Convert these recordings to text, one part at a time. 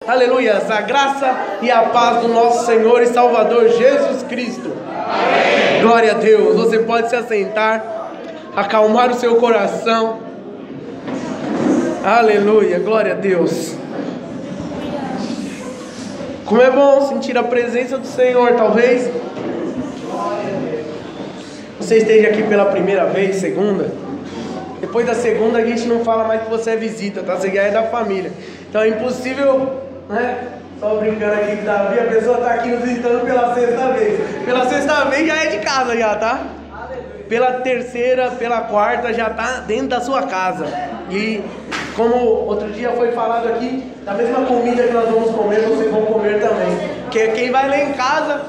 Aleluia, a graça e a paz do nosso Senhor e Salvador Jesus Cristo. Amém. Glória a Deus. Você pode se assentar, acalmar o seu coração. Aleluia, glória a Deus. Como é bom sentir a presença do Senhor. Talvez você esteja aqui pela primeira vez, segunda. Depois da segunda a gente não fala mais que você é visita, tá? Você já é da família. Então é impossível, né? Só brincando aqui que Davi, a pessoa está aqui nos visitando pela sexta vez. Pela sexta vez já é de casa já, tá? Pela terceira, pela quarta já está dentro da sua casa. E como outro dia foi falado aqui, da mesma comida que nós vamos comer, vocês vão comer também. Porque quem vai lá em casa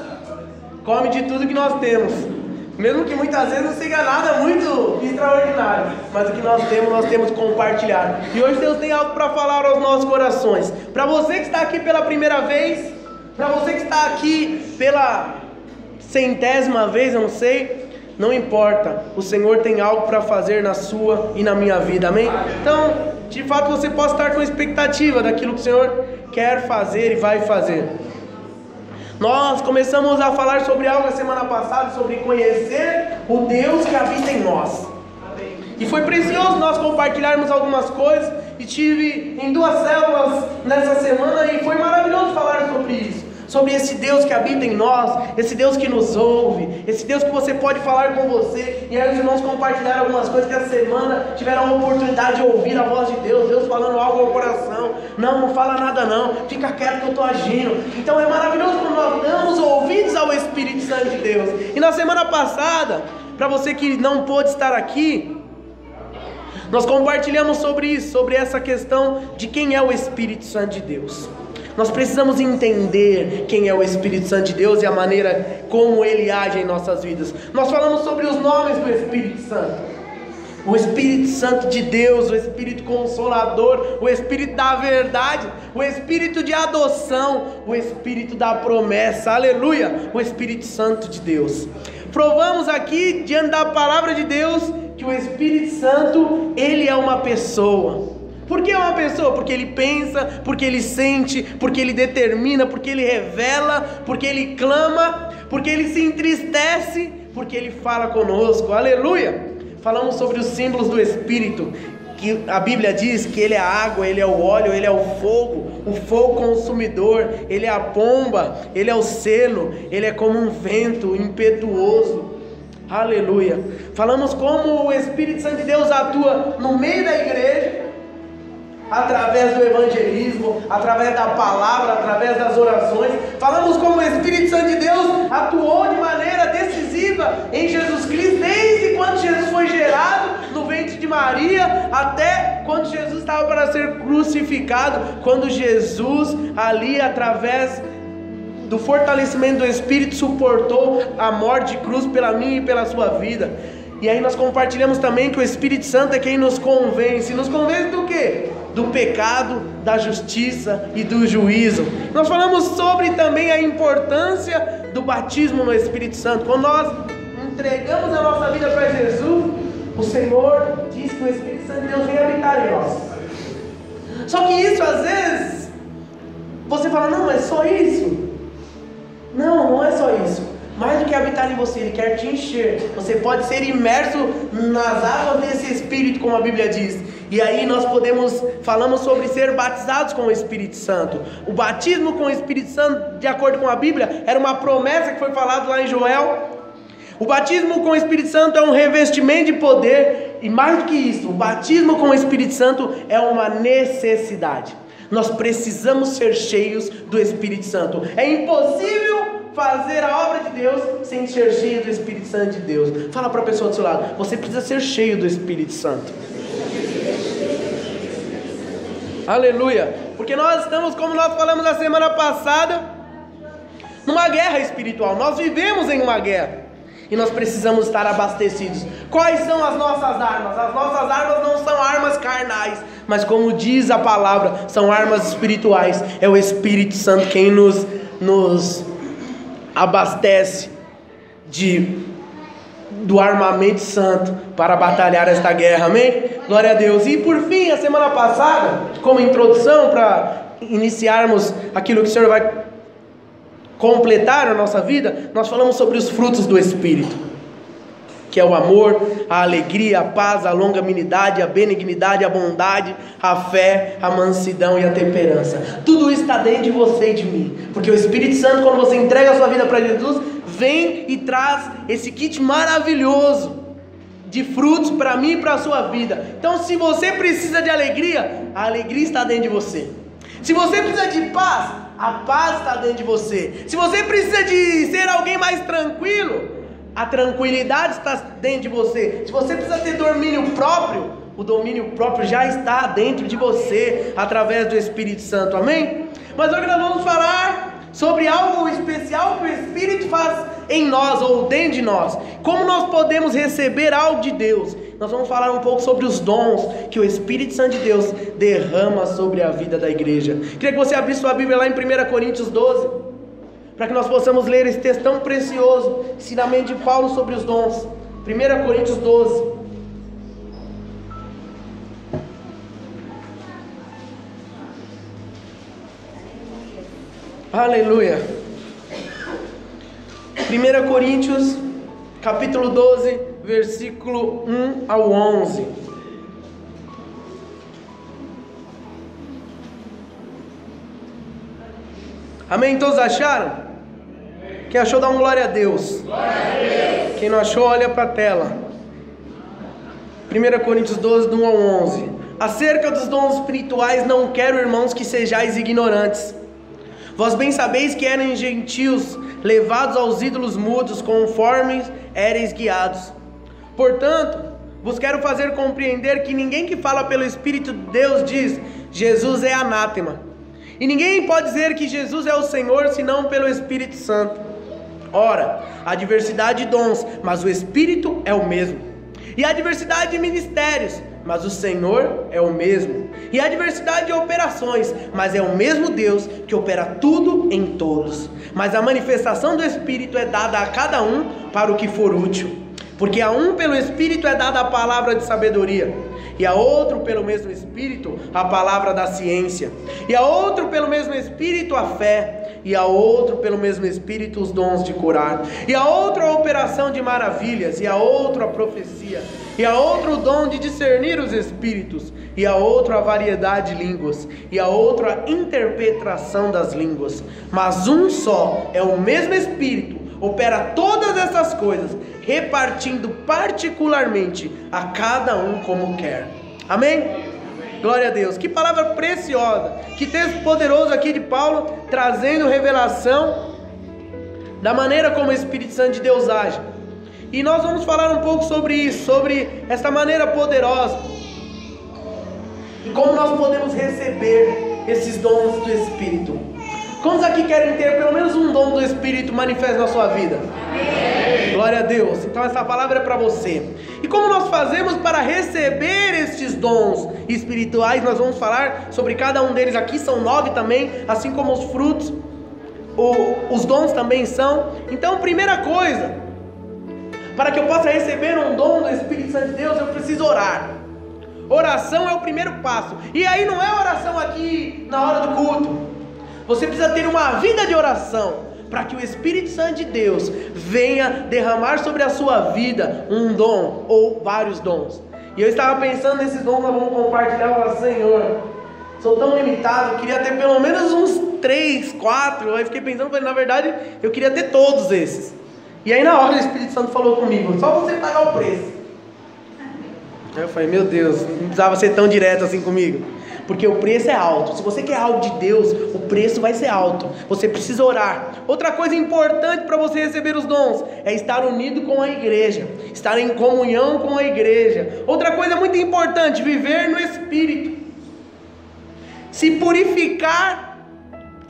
come de tudo que nós temos. Mesmo que muitas vezes não seja nada muito extraordinário, mas o que nós temos que compartilhar. E hoje Deus tem algo para falar aos nossos corações. Para você que está aqui pela primeira vez, para você que está aqui pela centésima vez, eu não sei, não importa. O Senhor tem algo para fazer na sua e na minha vida, amém? Então, de fato você pode estar com expectativa daquilo que o Senhor quer fazer e vai fazer. Nós começamos a falar sobre algo na semana passada, sobre conhecer o Deus que habita em nós. E foi precioso nós compartilharmos algumas coisas. E tive em 2 células nessa semana e foi maravilhoso falar sobre isso. Sobre esse Deus que habita em nós, esse Deus que nos ouve, esse Deus que você pode falar com você. E aí os irmãos compartilharam algumas coisas que essa semana tiveram a oportunidade de ouvir a voz de Deus, Deus falando algo ao coração. Não fala nada não, fica quieto que eu estou agindo. Então é maravilhoso quando nós damos ouvidos ao Espírito Santo de Deus. E na semana passada, para você que não pôde estar aqui, nós compartilhamos sobre isso, sobre essa questão de quem é o Espírito Santo de Deus. Nós precisamos entender quem é o Espírito Santo de Deus e a maneira como Ele age em nossas vidas. Nós falamos sobre os nomes do Espírito Santo. O Espírito Santo de Deus, o Espírito Consolador, o Espírito da verdade, o Espírito de adoção, o Espírito da promessa, aleluia, o Espírito Santo de Deus. Provamos aqui, diante da palavra de Deus, que o Espírito Santo, Ele é uma pessoa. Por que é uma pessoa? Porque ele pensa, porque ele sente, porque ele determina, porque ele revela, porque ele clama, porque ele se entristece, porque ele fala conosco, aleluia. Falamos sobre os símbolos do Espírito, que a Bíblia diz que ele é a água, ele é o óleo, ele é o fogo consumidor, ele é a pomba, ele é o selo, ele é como um vento impetuoso, aleluia. Falamos como o Espírito Santo de Deus atua no meio da igreja, através do evangelismo, através da palavra, através das orações. Falamos como o Espírito Santo de Deus atuou de maneira decisiva em Jesus Cristo, desde quando Jesus foi gerado no ventre de Maria, até quando Jesus estava para ser crucificado, quando Jesus ali, através do fortalecimento do Espírito, suportou a morte de cruz pela minha e pela sua vida. E aí nós compartilhamos também que o Espírito Santo é quem nos convence. Nos convence do quê? Do pecado, da justiça e do juízo. Nós falamos sobre também a importância do batismo no Espírito Santo. Quando nós entregamos a nossa vida para Jesus, o Senhor diz que o Espírito Santo de Deus vem habitar em nós. Só que isso às vezes você fala, não, é só isso. Não é só isso. Mais do que habitar em você, Ele quer te encher. Você pode ser imerso nas águas desse Espírito, como a Bíblia diz. E aí nós falamos sobre ser batizados com o Espírito Santo. O batismo com o Espírito Santo, de acordo com a Bíblia, era uma promessa que foi falada lá em Joel. O batismo com o Espírito Santo é um revestimento de poder. E mais do que isso, o batismo com o Espírito Santo é uma necessidade. Nós precisamos ser cheios do Espírito Santo. É impossível fazer a obra de Deus sem ser cheio do Espírito Santo de Deus. Fala para a pessoa do seu lado, você precisa ser cheio do Espírito Santo. Aleluia. Porque nós estamos, como nós falamos na semana passada, numa guerra espiritual. Nós vivemos em uma guerra e nós precisamos estar abastecidos. Quais são as nossas armas? As nossas armas não são armas carnais, mas como diz a palavra, são armas espirituais. É o Espírito Santo quem nos abastece do armamento santo para batalhar esta guerra, amém? Glória a Deus. E por fim, a semana passada, como introdução para iniciarmos aquilo que o Senhor vai completar na nossa vida, nós falamos sobre os frutos do Espírito, que é o amor, a alegria, a paz, a longanimidade, a benignidade, a bondade, a fé, a mansidão e a temperança. Tudo isso está dentro de você e de mim, porque o Espírito Santo, quando você entrega a sua vida para Jesus, vem e traz esse kit maravilhoso de frutos para mim e para a sua vida. Então, se você precisa de alegria, a alegria está dentro de você. Se você precisa de paz, a paz está dentro de você. Se você precisa de ser alguém mais tranquilo, a tranquilidade está dentro de você. Se você precisa ter domínio próprio, o domínio próprio já está dentro de você, através do Espírito Santo, amém? Mas hoje nós vamos falar sobre algo especial que o Espírito faz em nós, ou dentro de nós. Como nós podemos receber algo de Deus. Nós vamos falar um pouco sobre os dons que o Espírito Santo de Deus derrama sobre a vida da igreja. Queria que você abrisse sua Bíblia lá em 1 Coríntios 12, para que nós possamos ler esse texto tão precioso, ensinamento de Paulo sobre os dons. 1 Coríntios 12. Aleluia. 1 Coríntios, capítulo 12, versículo 1 ao 11. Amém? Todos acharam? Quem achou, dá uma glória a Deus. Glória a Deus. Quem não achou, olha para a tela. 1 Coríntios 12, do 1 ao 11. Acerca dos dons espirituais, não quero, irmãos, que sejais ignorantes. Vós bem sabeis que eram gentios, levados aos ídolos mudos, conforme éreis guiados. Portanto, vos quero fazer compreender que ninguém que fala pelo Espírito de Deus diz, Jesus é anátema. E ninguém pode dizer que Jesus é o Senhor, senão pelo Espírito Santo. Ora, há diversidade de dons, mas o Espírito é o mesmo. E há diversidade de ministérios, mas o Senhor é o mesmo. E há diversidade de operações, mas é o mesmo Deus que opera tudo em todos. Mas a manifestação do Espírito é dada a cada um para o que for útil. Porque a um pelo Espírito é dada a palavra de sabedoria, e a outro pelo mesmo Espírito a palavra da ciência, e a outro pelo mesmo Espírito a fé, e a outro pelo mesmo Espírito os dons de curar, e a outro a operação de maravilhas, e a outro a profecia, e a outro o dom de discernir os espíritos, e a outro a variedade de línguas, e a outro a interpretação das línguas. Mas um só é o mesmo Espírito, opera todas essas coisas, repartindo particularmente a cada um como quer. Amém? Glória a Deus. Que palavra preciosa, que texto poderoso aqui de Paulo, trazendo revelação da maneira como o Espírito Santo de Deus age. E nós vamos falar um pouco sobre isso, sobre essa maneira poderosa e como nós podemos receber esses dons do Espírito. Quantos aqui querem ter pelo menos um dom do Espírito manifesto na sua vida? Amém. Glória a Deus. Então essa palavra é para você. E como nós fazemos para receber estes dons espirituais? Nós vamos falar sobre cada um deles aqui. São 9 também, assim como os frutos, os dons também são. Então, primeira coisa, para que eu possa receber um dom do Espírito Santo de Deus, eu preciso orar. Oração é o primeiro passo. E aí não é oração aqui na hora do culto. Você precisa ter uma vida de oração, para que o Espírito Santo de Deus venha derramar sobre a sua vida um dom, ou vários dons. E eu estava pensando nesses dons, nós vamos compartilhar. Eu falei, Senhor, sou tão limitado, queria ter pelo menos uns 3, 4, aí fiquei pensando, falei, na verdade, eu queria ter todos esses. E aí na hora o Espírito Santo falou comigo, só você pagar o preço. Aí eu falei, meu Deus, não precisava ser tão direto assim comigo. Porque o preço é alto. Se você quer algo de Deus, o preço vai ser alto. Você precisa orar. Outra coisa importante para você receber os dons é estar unido com a igreja, estar em comunhão com a igreja. Outra coisa muito importante, viver no Espírito, se purificar,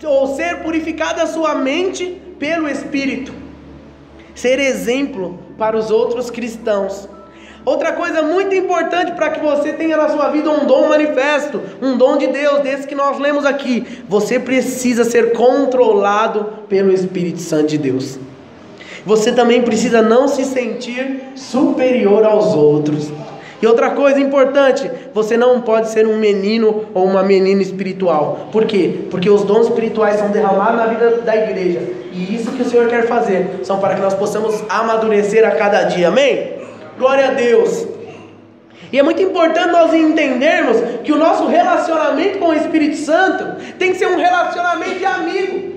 ou ser purificada a sua mente pelo Espírito, ser exemplo para os outros cristãos. Outra coisa muito importante para que você tenha na sua vida um dom manifesto, um dom de Deus, desse que nós lemos aqui, você precisa ser controlado pelo Espírito Santo de Deus. Você também precisa não se sentir superior aos outros. E outra coisa importante, você não pode ser um menino ou uma menina espiritual. Por quê? Porque os dons espirituais são derramados na vida da igreja. E isso que o Senhor quer fazer, são para que nós possamos amadurecer a cada dia. Amém? Glória a Deus. E é muito importante nós entendermos que o nosso relacionamento com o Espírito Santo tem que ser um relacionamento de amigo.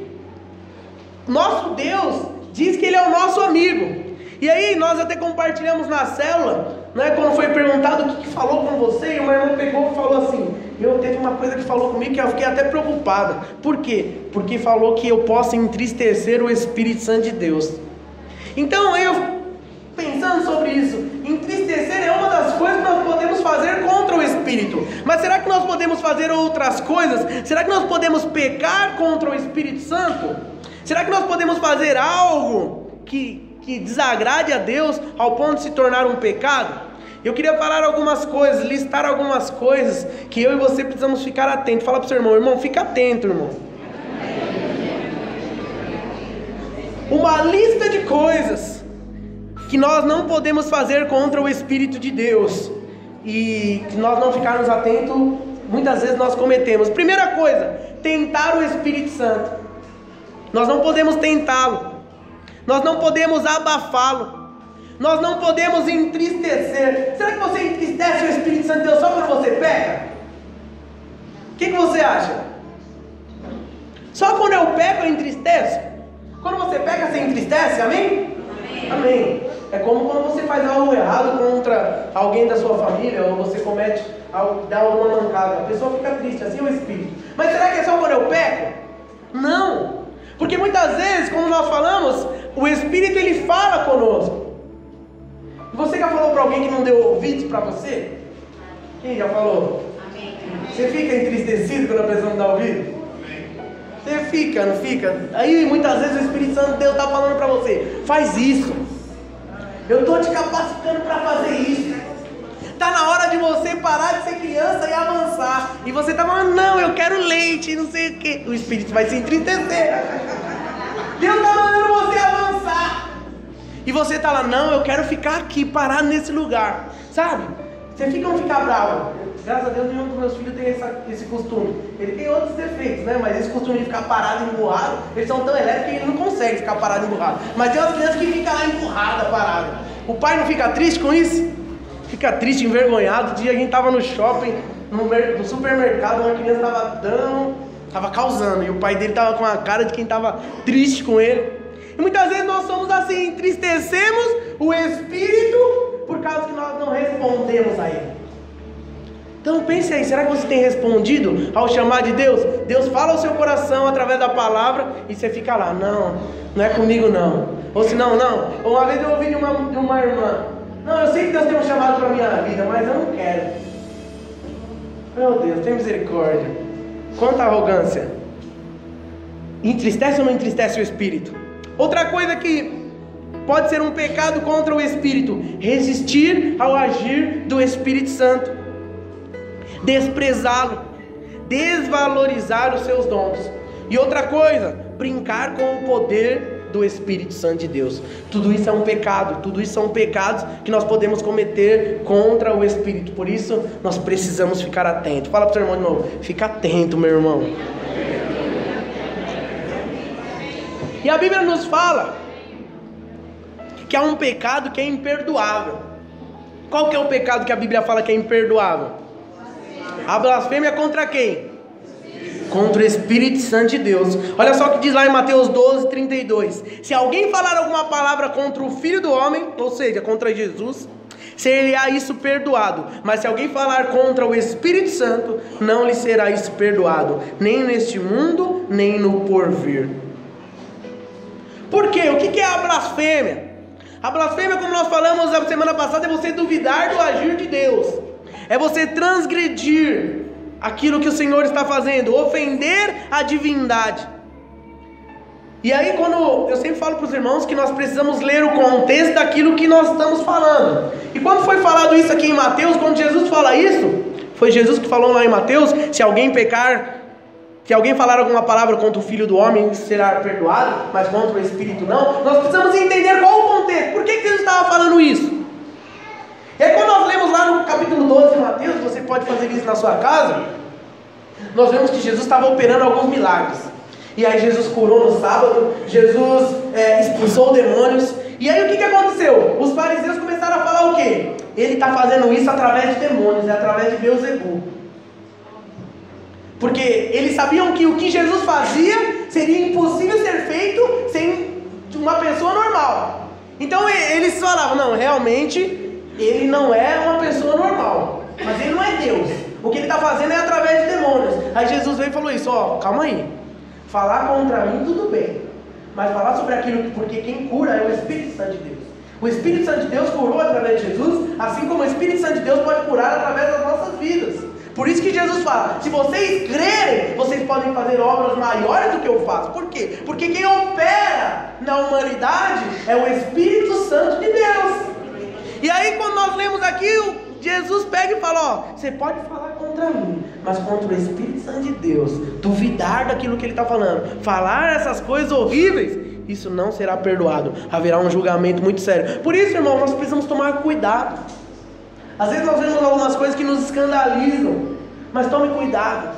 Nosso Deus diz que Ele é o nosso amigo. E aí nós até compartilhamos na célula, né, quando foi perguntado o que falou com você, e uma irmã pegou e falou assim: teve uma coisa que falou comigo que eu fiquei até preocupada. Por quê? Porque falou que eu posso entristecer o Espírito Santo de Deus. Então eu, pensando sobre isso, entristecer é uma das coisas que nós podemos fazer contra o Espírito. Mas será que nós podemos fazer outras coisas? Será que nós podemos pecar contra o Espírito Santo? Será que nós podemos fazer algo que desagrade a Deus ao ponto de se tornar um pecado? Eu queria falar algumas coisas, listar algumas coisas que eu e você precisamos ficar atentos. Fala para o seu irmão, fica atento, irmão. Uma lista de coisas que nós não podemos fazer contra o Espírito de Deus, e que nós não ficarmos atentos, muitas vezes nós cometemos. Primeira coisa, tentar o Espírito Santo. Nós não podemos tentá-lo, nós não podemos abafá-lo, nós não podemos entristecer. Será que você entristece o Espírito Santo de Deus só quando você peca? O que você acha? Só quando eu peco eu entristeço? Quando você peca você entristece, amém? Amém. É como quando você faz algo errado contra alguém da sua família, ou você comete algo, dá alguma mancada, a pessoa fica triste, assim é o Espírito. Mas será que é só quando eu peco? Não. Porque muitas vezes, como nós falamos, o Espírito ele fala conosco. Você já falou para alguém que não deu ouvidos para você? Quem já falou? Amém. Você fica entristecido quando a pessoa não dá ouvido? Você fica, não fica? Aí muitas vezes o Espírito Santo de Deus está falando para você: faz isso. Eu estou te capacitando para fazer isso. Está na hora de você parar de ser criança e avançar. E você está falando: não, eu quero leite, não sei o que. O Espírito vai se entristecer. Deus está mandando você avançar. E você está lá: não, eu quero ficar aqui, parar nesse lugar. Sabe? Você fica ou não fica bravo? Graças a Deus nenhum dos meus filhos tem esse costume. Ele tem outros defeitos, né? Mas esse costume de ficar parado e emburrado, eles são tão elétricos que ele não consegue ficar parado e emburrado. Mas tem umas crianças que ficam lá emburrada, parada. O pai não fica triste com isso? Fica triste, envergonhado. Um dia a gente estava no shopping, no supermercado, uma criança estava causando, e o pai dele estava com a cara de quem estava triste com ele. E muitas vezes nós somos assim, entristecemos o Espírito por causa que nós não respondemos a Ele. Então pense aí, será que você tem respondido ao chamar de Deus? Deus fala ao seu coração através da palavra e você fica lá: não é comigo não. Ou se não. Uma vez eu ouvi de uma irmã: não, eu sei que Deus tem um chamado para a minha vida, mas eu não quero. Meu Deus, tem misericórdia. Quanta arrogância. Entristece ou não entristece o Espírito? Outra coisa que pode ser um pecado contra o Espírito: resistir ao agir do Espírito Santo, desprezá-lo, desvalorizar os seus dons. E outra coisa, brincar com o poder do Espírito Santo de Deus. Tudo isso é um pecado, tudo isso são pecados que nós podemos cometer contra o Espírito. Por isso nós precisamos ficar atentos. Fala para o seu irmão de novo: fica atento, meu irmão. E a Bíblia nos fala que há um pecado que é imperdoável. Qual que é o pecado que a Bíblia fala que é imperdoável? A blasfêmia contra quem? Contra o Espírito Santo de Deus. Olha só o que diz lá em Mateus 12:32. Se alguém falar alguma palavra contra o Filho do Homem, ou seja, contra Jesus, será isso perdoado. Mas se alguém falar contra o Espírito Santo, não lhe será isso perdoado, nem neste mundo, nem no porvir. Por quê? O que é a blasfêmia? A blasfêmia, como nós falamos na semana passada, é você duvidar do agir de Deus. É você transgredir aquilo que o Senhor está fazendo, ofender a divindade. E aí, quando eu sempre falo para os irmãos que nós precisamos ler o contexto daquilo que nós estamos falando. E quando foi falado isso aqui em Mateus, quando Jesus fala isso, foi Jesus que falou lá em Mateus: se alguém falar alguma palavra contra o Filho do Homem, será perdoado, mas contra o Espírito não. Nós precisamos entender qual o contexto. Por que Jesus estava falando isso? E aí quando nós lemos lá no capítulo 12 de Mateus, você pode fazer isso na sua casa, nós vemos que Jesus estava operando alguns milagres. E aí Jesus curou no sábado, Jesus expulsou demônios. E aí o que aconteceu? Os fariseus começaram a falar o quê? Ele está fazendo isso através de demônios, através de Beelzebul. Porque eles sabiam que o que Jesus fazia seria impossível ser feito sem uma pessoa normal. Então eles falavam, não, realmente ele não é uma pessoa normal, mas ele não é Deus. O que ele está fazendo é através de demônios. Aí Jesus veio e falou isso, calma aí. Falar contra mim tudo bem, mas falar sobre aquilo, porque quem cura é o Espírito Santo de Deus. O Espírito Santo de Deus curou através de Jesus, assim como o Espírito Santo de Deus pode curar através das nossas vidas. Por isso que Jesus fala, se vocês crerem, vocês podem fazer obras maiores do que eu faço. Por quê? Porque quem opera na humanidade é o Espírito Santo de Deus. E aí quando nós lemos aqui, Jesus pega e fala, você pode falar contra mim, mas contra o Espírito Santo de Deus, duvidar daquilo que ele está falando, falar essas coisas horríveis, isso não será perdoado, haverá um julgamento muito sério. Por isso, irmão, nós precisamos tomar cuidado. Às vezes nós vemos algumas coisas que nos escandalizam, mas tome cuidado.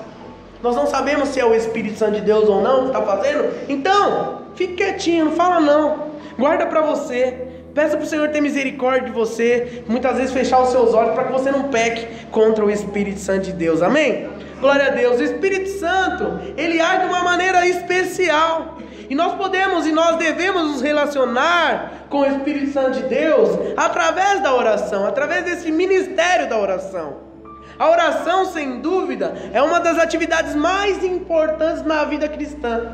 Nós não sabemos se é o Espírito Santo de Deus ou não que está fazendo, então fique quietinho, não fala não, guarda para você. Peça para o Senhor ter misericórdia de você, muitas vezes fechar os seus olhos para que você não peque contra o Espírito Santo de Deus, amém? Glória a Deus. O Espírito Santo, ele age de uma maneira especial, e nós podemos e nós devemos nos relacionar com o Espírito Santo de Deus através da oração, através desse ministério da oração. A oração, sem dúvida, é uma das atividades mais importantes na vida cristã.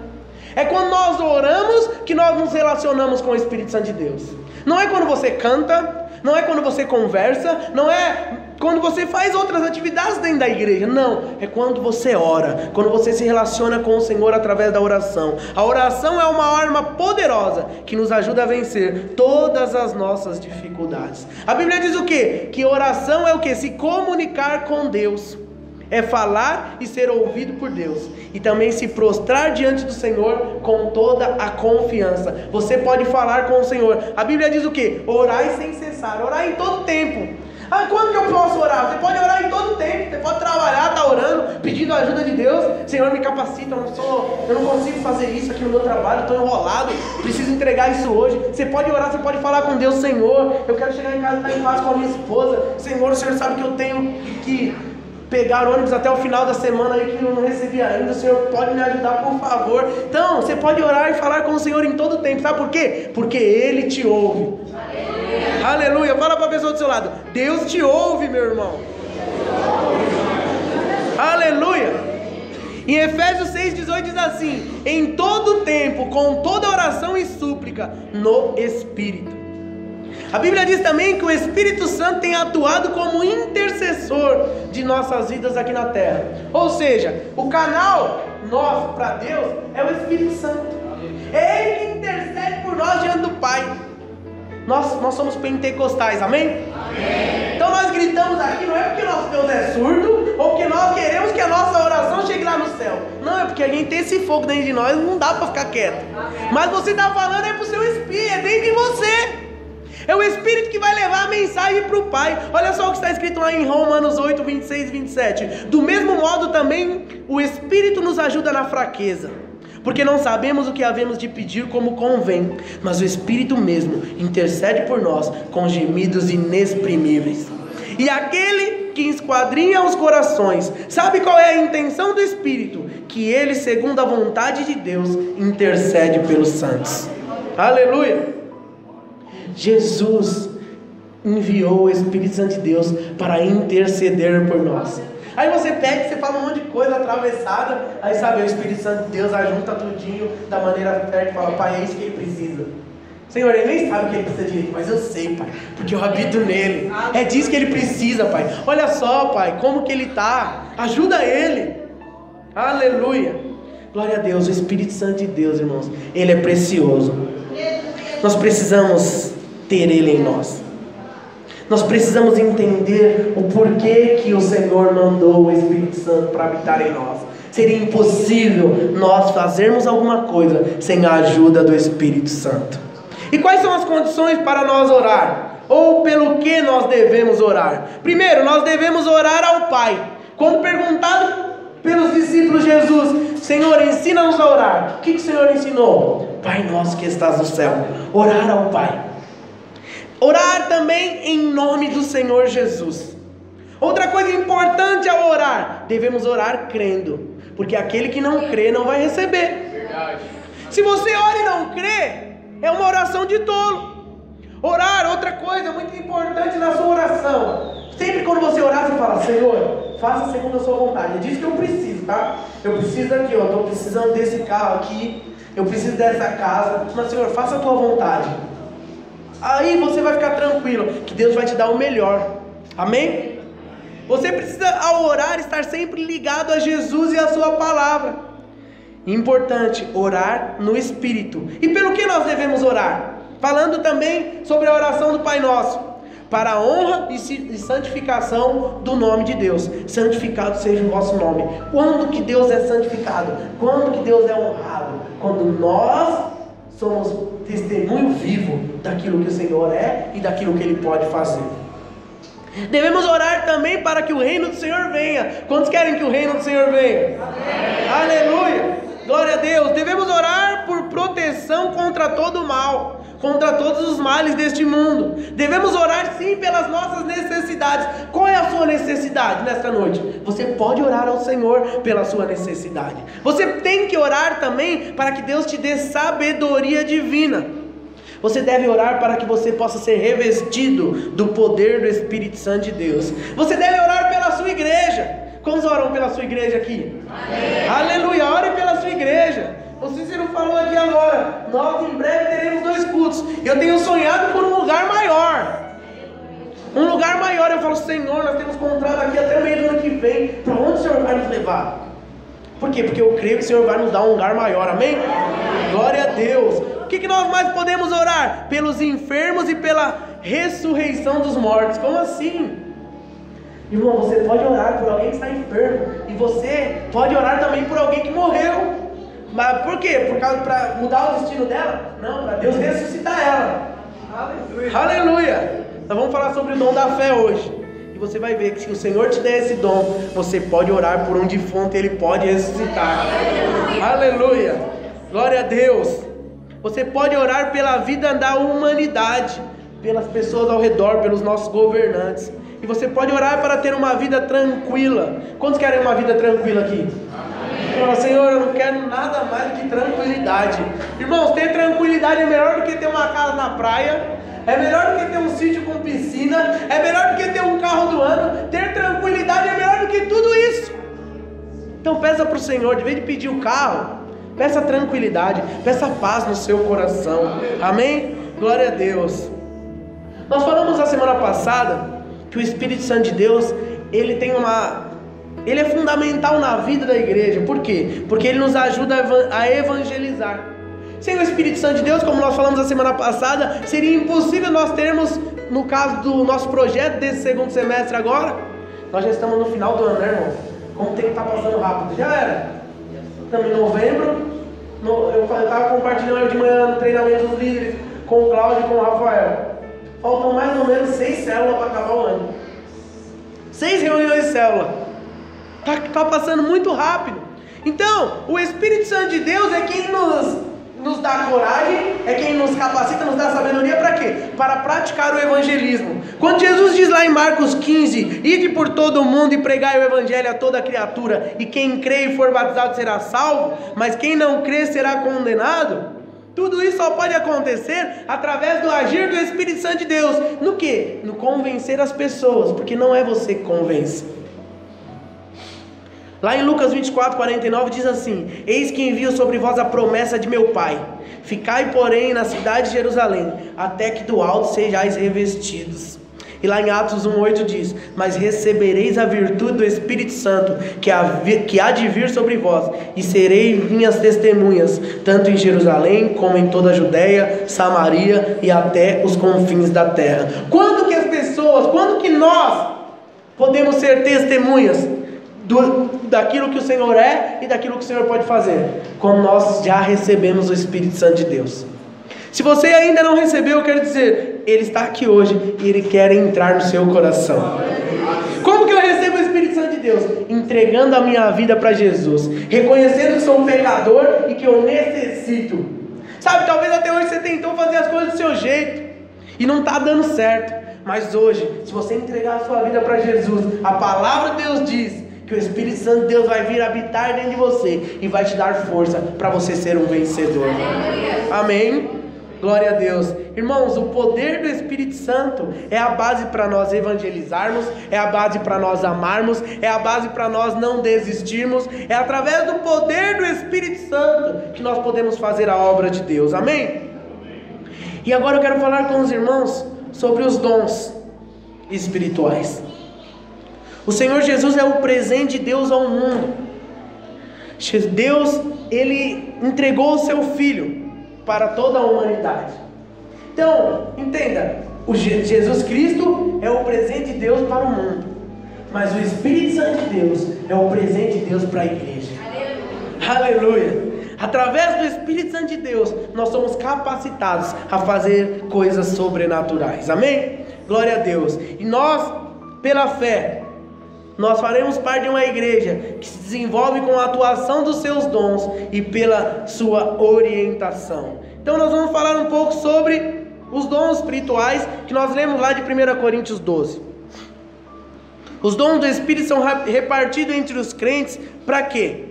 É quando nós oramos que nós nos relacionamos com o Espírito Santo de Deus. Não é quando você canta, não é quando você conversa, não é quando você faz outras atividades dentro da igreja. Não, é quando você ora, quando você se relaciona com o Senhor através da oração. A oração é uma arma poderosa que nos ajuda a vencer todas as nossas dificuldades. A Bíblia diz o quê? Que oração é o quê? Se comunicar com Deus. É falar e ser ouvido por Deus, e também se prostrar diante do Senhor com toda a confiança. Você pode falar com o Senhor. A Bíblia diz o quê? Orai sem cessar, orar em todo tempo. Quando que eu posso orar? Você pode orar em todo tempo. Você pode trabalhar, estar orando, pedindo a ajuda de Deus. Senhor, me capacita, eu não consigo fazer isso aqui no meu trabalho, estou enrolado, preciso entregar isso hoje. Você pode orar, você pode falar com Deus. Senhor, eu quero chegar em casa e estar em paz com a minha esposa. Senhor, o Senhor sabe que eu tenho que pegar ônibus até o final da semana aí que eu não recebi ainda. O Senhor pode me ajudar, por favor. Então, você pode orar e falar com o Senhor em todo tempo. Sabe por quê? Porque Ele te ouve. Aleluia. Fala para a pessoa do seu lado, Deus te ouve, meu irmão. Aleluia. Em Efésios 6,18 diz assim: em todo tempo, com toda oração e súplica, no Espírito. A Bíblia diz também que o Espírito Santo tem atuado como intercessor de nossas vidas aqui na terra. Ou seja, o canal nosso para Deus é o Espírito Santo. É Ele que intercede por nós diante do Pai. Nós somos pentecostais, amém? Amém? Então nós gritamos aqui, não é porque nosso Deus é surdo, ou porque nós queremos que a nossa oração chegue lá no céu. Não, é porque a gente tem esse fogo dentro de nós, não dá para ficar quieto. Mas você está falando é para o seu Espírito, é dentro de você. É o Espírito que vai levar a mensagem para o Pai. Olha só o que está escrito lá em Romanos 8, 26 e 27. Do mesmo modo também o Espírito nos ajuda na fraqueza, porque não sabemos o que havemos de pedir como convém, mas o Espírito mesmo intercede por nós com gemidos inexprimíveis. E aquele que esquadrinha os corações sabe qual é a intenção do Espírito, que ele, segundo a vontade de Deus, intercede pelos santos. Aleluia. Jesus enviou o Espírito Santo de Deus para interceder por nós. Aí você pega e você fala um monte de coisa atravessada, aí sabe, o Espírito Santo de Deus ajunta tudinho da maneira certa e fala: Pai, é isso que ele precisa. Senhor, ele nem sabe o que ele precisa direito, mas eu sei, Pai, porque eu habito nele. É disso que ele precisa, Pai. Olha só, Pai, como que ele está. Ajuda ele. Aleluia. Glória a Deus. O Espírito Santo de Deus, irmãos, ele é precioso. Nós precisamos ter ele em nós. Nós precisamos entender o porquê que o Senhor mandou o Espírito Santo para habitar em nós. Seria impossível nós fazermos alguma coisa sem a ajuda do Espírito Santo. E quais são as condições para nós orar? Ou pelo que nós devemos orar? Primeiro, nós devemos orar ao Pai. Quando perguntado pelos discípulos de Jesus: Senhor, ensina-nos a orar. O que o Senhor ensinou? Pai nosso que estás no céu. Orar ao Pai. Orar também em nome do Senhor Jesus. Outra coisa importante ao orar: devemos orar crendo, porque aquele que não crê não vai receber. Verdade. Se você ora e não crê, é uma oração de tolo. Orar, outra coisa muito importante na sua oração: sempre quando você orar, você fala: Senhor, faça segundo a sua vontade. É disso que eu preciso, tá? Eu preciso aqui, eu estou precisando desse carro aqui, eu preciso dessa casa, mas Senhor, faça a tua vontade. Aí você vai ficar tranquilo, que Deus vai te dar o melhor. Amém? Você precisa, ao orar, estar sempre ligado a Jesus e a sua palavra. Importante, orar no Espírito. E pelo que nós devemos orar? Falando também sobre a oração do Pai Nosso: para a honra e santificação do nome de Deus. Santificado seja o vosso nome. Quando que Deus é santificado? Quando que Deus é honrado? Quando nós somos testemunho vivo daquilo que o Senhor é e daquilo que Ele pode fazer. Devemos orar também para que o reino do Senhor venha. Quantos querem que o reino do Senhor venha? Amém. Aleluia, glória a Deus. Devemos orar por proteção contra todo o mal, contra todos os males deste mundo. Devemos orar sim pelas nossas necessidades. Qual é a sua necessidade nesta noite? Você pode orar ao Senhor pela sua necessidade. Você tem que orar também para que Deus te dê sabedoria divina. Você deve orar para que você possa ser revestido do poder do Espírito Santo de Deus. Você deve orar pela sua igreja. Quantos oram pela sua igreja aqui? Amém. Aleluia, ore pela sua igreja. O Cícero falou aqui agora: nós em breve teremos 2 cultos. Eu tenho sonhado por um lugar maior. Um lugar maior. Eu falo: Senhor, nós temos contrato aqui até o meio do ano que vem. Para onde o Senhor vai nos levar? Por quê? Porque eu creio que o Senhor vai nos dar um lugar maior. Amém? Glória a Deus. O que nós mais podemos orar? Pelos enfermos e pela ressurreição dos mortos. Como assim? Irmão, você pode orar por alguém que está enfermo, e você pode orar também por alguém que morreu. Mas por quê? Por causa, para mudar o destino dela? Não, para Deus ressuscitar ela. Aleluia. Aleluia. Nós vamos falar sobre o dom da fé hoje. E você vai ver que se o Senhor te der esse dom, você pode orar por um defunto e ele pode ressuscitar. Aleluia. Glória a Deus. Você pode orar pela vida da humanidade, pelas pessoas ao redor, pelos nossos governantes. E você pode orar para ter uma vida tranquila. Quantos querem uma vida tranquila aqui? Amém. Senhor, eu não quero nada mais do que tranquilidade. Irmãos, ter tranquilidade é melhor do que ter uma casa na praia, é melhor do que ter um sítio com piscina, é melhor do que ter um carro do ano. Ter tranquilidade é melhor do que tudo isso. Então peça para o Senhor, de vez de pedir o carro, peça tranquilidade, peça paz no seu coração. Amém? Glória a Deus. Nós falamos na semana passada que o Espírito Santo de Deus, ele é fundamental na vida da igreja. Por quê? Porque ele nos ajuda a evangelizar. Sem o Espírito Santo de Deus, como nós falamos na semana passada, seria impossível nós termos, no caso do nosso projeto desse segundo semestre agora, nós já estamos no final do ano, né, irmão? Como o tempo está passando rápido, já era. Estamos em novembro. Eu estava compartilhando de manhã no treinamento dos líderes com o Cláudio e com o Rafael. Faltam mais ou menos 6 células para acabar o ano. 6 reuniões de célula. Está passando muito rápido. Então, o Espírito Santo de Deus é quem nos dá coragem, é quem nos capacita, nos dá sabedoria para quê? Para praticar o evangelismo. Quando Jesus diz lá em Marcos 15: ide por todo o mundo e pregai o evangelho a toda criatura, e quem crê e for batizado será salvo, mas quem não crê será condenado. Tudo isso só pode acontecer através do agir do Espírito Santo de Deus. No quê? No convencer as pessoas, porque não é você que convence. Lá em Lucas 24:49 diz assim: eis que envio sobre vós a promessa de meu Pai. Ficai, porém, na cidade de Jerusalém, até que do alto sejais revestidos. E lá em Atos 1:8 diz: mas recebereis a virtude do Espírito Santo, que há de vir sobre vós, e sereis minhas testemunhas, tanto em Jerusalém, como em toda a Judéia, Samaria e até os confins da terra. Quando que nós podemos ser testemunhas daquilo que o Senhor é e daquilo que o Senhor pode fazer? Quando nós já recebemos o Espírito Santo de Deus. Se você ainda não recebeu, eu quero dizer, Ele está aqui hoje e Ele quer entrar no seu coração. Como que eu recebo o Espírito Santo de Deus? Entregando a minha vida para Jesus, reconhecendo que sou um pecador e que eu necessito. Sabe, talvez até hoje você tentou fazer as coisas do seu jeito e não está dando certo. Mas hoje, se você entregar a sua vida para Jesus, a palavra de Deus diz que o Espírito Santo de Deus vai vir habitar dentro de você e vai te dar força para você ser um vencedor. Amém? Glória a Deus. Irmãos, o poder do Espírito Santo é a base para nós evangelizarmos, é a base para nós amarmos, é a base para nós não desistirmos. É através do poder do Espírito Santo que nós podemos fazer a obra de Deus. Amém? E agora eu quero falar com os irmãos sobre os dons espirituais. O Senhor Jesus é o presente de Deus ao mundo. Deus, Ele entregou o seu Filho para toda a humanidade. Então, entenda, Jesus Cristo é o presente de Deus para o mundo, mas o Espírito Santo de Deus é o presente de Deus para a igreja. Aleluia! Através do Espírito Santo de Deus, nós somos capacitados a fazer coisas sobrenaturais. Amém? Glória a Deus. E nós, pela fé, nós faremos parte de uma igreja que se desenvolve com a atuação dos seus dons e pela sua orientação. Então nós vamos falar um pouco sobre os dons espirituais que nós lemos lá de 1 Coríntios 12. Os dons do Espírito são repartidos entre os crentes para quê?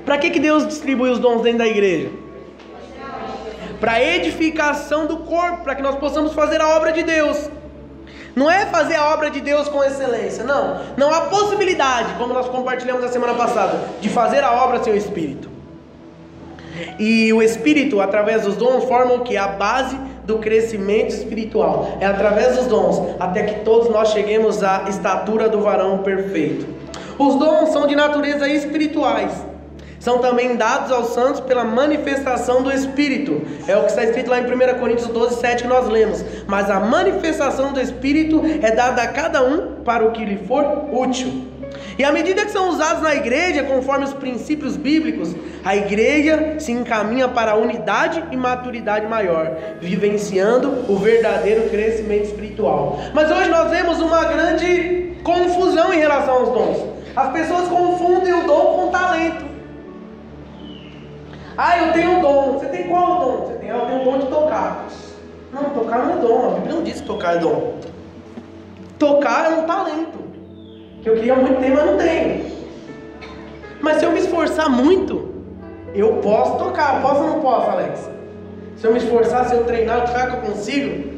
Para que Deus distribui os dons dentro da igreja? Para a edificação do corpo, para que nós possamos fazer a obra de Deus. Não é fazer a obra de Deus com excelência, não. Não há possibilidade, como nós compartilhamos a semana passada, de fazer a obra sem o Espírito. E o Espírito, através dos dons, forma o que? A base do crescimento espiritual. É através dos dons, até que todos nós cheguemos à estatura do varão perfeito. Os dons são de natureza espirituais. São também dados aos santos pela manifestação do Espírito. É o que está escrito lá em 1 Coríntios 12, 7 que nós lemos. Mas a manifestação do Espírito é dada a cada um para o que lhe for útil. E à medida que são usados na igreja, conforme os princípios bíblicos, a igreja se encaminha para a unidade e maturidade maior, vivenciando o verdadeiro crescimento espiritual. Mas hoje nós vemos uma grande confusão em relação aos dons. As pessoas confundem o dom com o talento. Ah, eu tenho um dom. Você tem qual dom? Eu tenho o dom de tocar. Não, tocar não é dom. A Bíblia não diz que tocar é dom. Tocar é um talento que eu queria muito ter, mas não tenho. Mas se eu me esforçar muito, eu posso tocar. Posso ou não posso, Alex? Se eu me esforçar, se eu treinar, eu tocar que eu consigo.